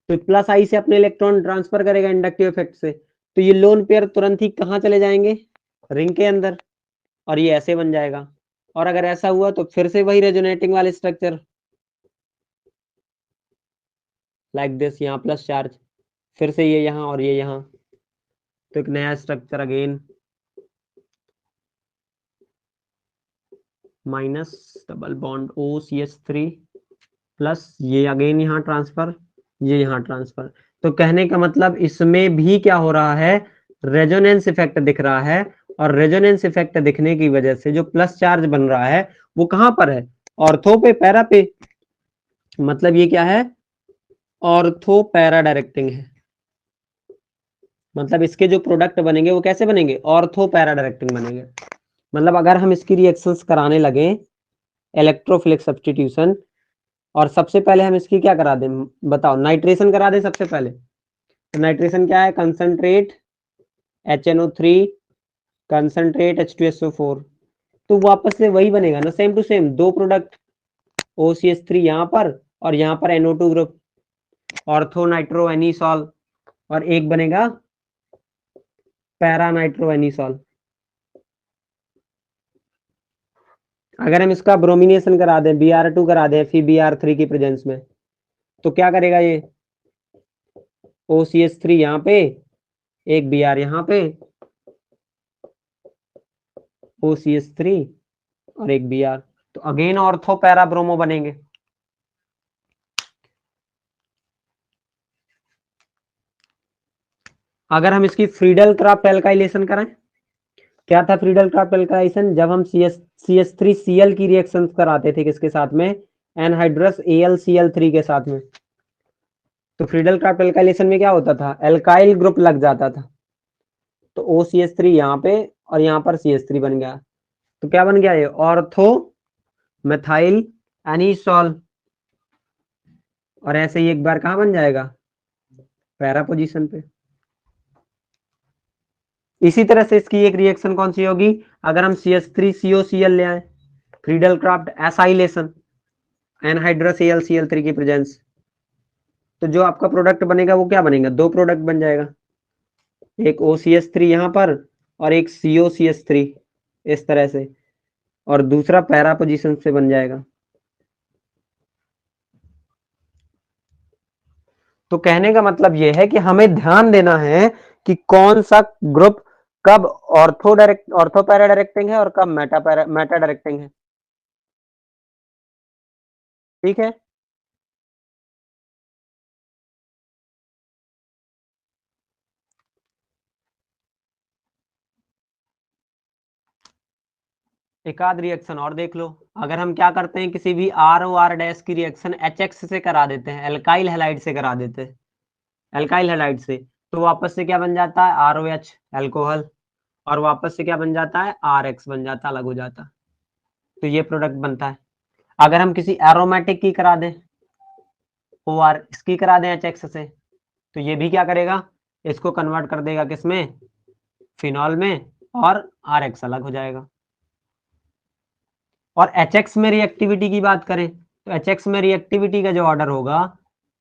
तो प्लस आई से अपने इलेक्ट्रॉन ट्रांसफर करेगा इंडक्टिव इफेक्ट से, तो ये लोन पेयर तुरंत ही कहाँ चले जाएंगे, रिंग के अंदर, और ये ऐसे बन जाएगा। और अगर ऐसा हुआ तो फिर से वही रेजोनेटिंग वाले स्ट्रक्चर लाइक दिस, यहाँ प्लस चार्ज, फिर से ये यहाँ और ये यहाँ, तो एक नया structure again minus double bond OCH3 plus ये अगेन यहाँ ट्रांसफर, ये यहाँ ट्रांसफर। तो कहने का मतलब इसमें भी क्या हो रहा है, रेजोनेंस इफेक्ट दिख रहा है, और रेजोनेंस इफेक्ट दिखने की वजह से जो प्लस चार्ज बन रहा है वो कहां पर है, ऑर्थो पे, पैरा पे। मतलब ये क्या है, ऑर्थो पैरा डायरेक्टिंग है। मतलब इसके जो प्रोडक्ट बनेंगे वो कैसे बनेंगे, ऑर्थो पैरा डायरेक्टिंग बनेंगे। मतलब अगर हम इसकी रिएक्शंस कराने लगे इलेक्ट्रोफिलिक सब्स्टिट्यूशन, और सबसे पहले हम इसकी क्या करा दें, बताओ, नाइट्रेशन करा दें सबसे पहले। तो नाइट्रेशन क्या है, कंसंट्रेट HNO3 कंसंट्रेट H2SO4, तो वापस से वही बनेगा ना, सेम टू सेम, दो प्रोडक्ट OCH3 यहाँ पर और यहाँ पर NO2 group, ortho nitro anisole, और एक बनेगा पैरा नाइट्रो एनिसॉल। अगर हम इसका ब्रोमिनेशन करा दें, Br2 करा दें FeBr3 की प्रेजेंस में, तो क्या करेगा ये, OCH3 यहाँ पे, एक Br यहाँ पे, OCH3 और एक Br, तो अगेन ऑर्थो पैरा ब्रोमो बनेंगे। अगर हम इसकी फ्रीडल क्राफ्ट एल्काइलेशन करें, क्या था फ्रीडल क्राफ्ट एल्काइलेशन, जब हम CH3Cl की रिएक्शन कराते थे किसके साथ में, एनहाइड्रस AlCl3 के साथ में, तो फ्रीडल क्राफ्ट एल्काइलेशन में क्या होता था, एल्काइल ग्रुप लग जाता था, तो OCH3 यहाँ पे और यहाँ पर CH3 बन गया, तो क्या बन गया ये, ऑर्थो मेथाइल एनिसॉल, और ऐसे ही एक बार कहाँ बन जाएगा, पैरा पोजीशन पे। इसी तरह से इसकी एक रिएक्शन कौन सी होगी, अगर हम CH3COCl ले आए, Friedel Crafts acylation, anhydrous AlCl3 की प्रेजेंस, तो जो आपका प्रोडक्ट बनेगा वो क्या बनेगा, दो प्रोडक्ट बन जाएगा, एक OCH3 यहाँ पर और एक COCH3 इस तरह से, और दूसरा पैरा पोजीशन से बन जाएगा। तो कहने का मतलब यह है कि हमें ध्यान देना है कि कौन सा ग्रुप कब ऑर्थो पैरा डायरेक्टिंग है और कब मेटा डायरेक्टिंग है। ठीक है, एक आध रिएक्शन और देख लो। अगर हम क्या करते हैं, किसी भी ROR डैश की रिएक्शन HX से करा देते हैं, एल्काइल हैलाइड से करा देते हैं, एल्काइल हैलाइड से, तो वापस से क्या बन जाता है, ROH अल्कोहल, और वापस से क्या बन जाता है, RX बन जाता, अलग हो जाता, तो ये प्रोडक्ट बनता है। अगर हम किसी एरोमेटिक की करा दें, OR इसकी करा दें HX से, तो ये भी क्या करेगा, इसको कन्वर्ट कर देगा किसमें, फिनॉल में, और RX अलग हो जाएगा। और HX में रिएक्टिविटी की बात करें, तो HX में रिएक्टिविटी का जो ऑर्डर होगा,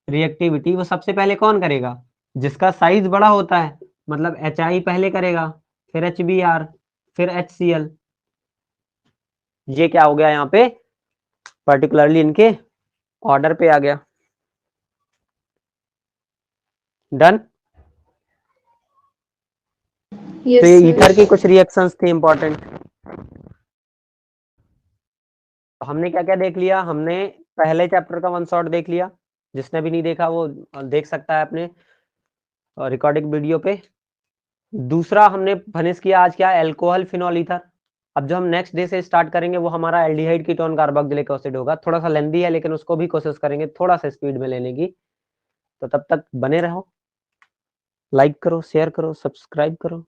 रिएक्टिविटी वो सबसे पहले कौन करेगा, जिसका साइज बड़ा होता है, मतलब HI पहले करेगा, फिर HBr, फिर HCl। ये क्या हो गया यहाँ पे, पर्टिकुलरली इनके ऑर्डर पे आ गया। डन। Yes, तो ये sir. ईथर की कुछ रिएक्शंस थे इंपॉर्टेंट। हमने क्या क्या देख लिया, हमने पहले चैप्टर का वन शॉट देख लिया, जिसने भी नहीं देखा वो देख सकता है अपने रिकॉर्डिंग वीडियो पे। दूसरा हमने फिनिश किया आज क्या, अल्कोहल फिनॉल ईथर। अब जो हम नेक्स्ट डे से स्टार्ट करेंगे वो हमारा एल्डिहाइड कीटोन कार्बोक्सिलिक एसिड होगा, थोड़ा सा लेंदी है लेकिन उसको भी कोशिश करेंगे थोड़ा सा स्पीड में लेने की। तो तब तक बने रहो, लाइक करो, शेयर करो, सब्सक्राइब करो।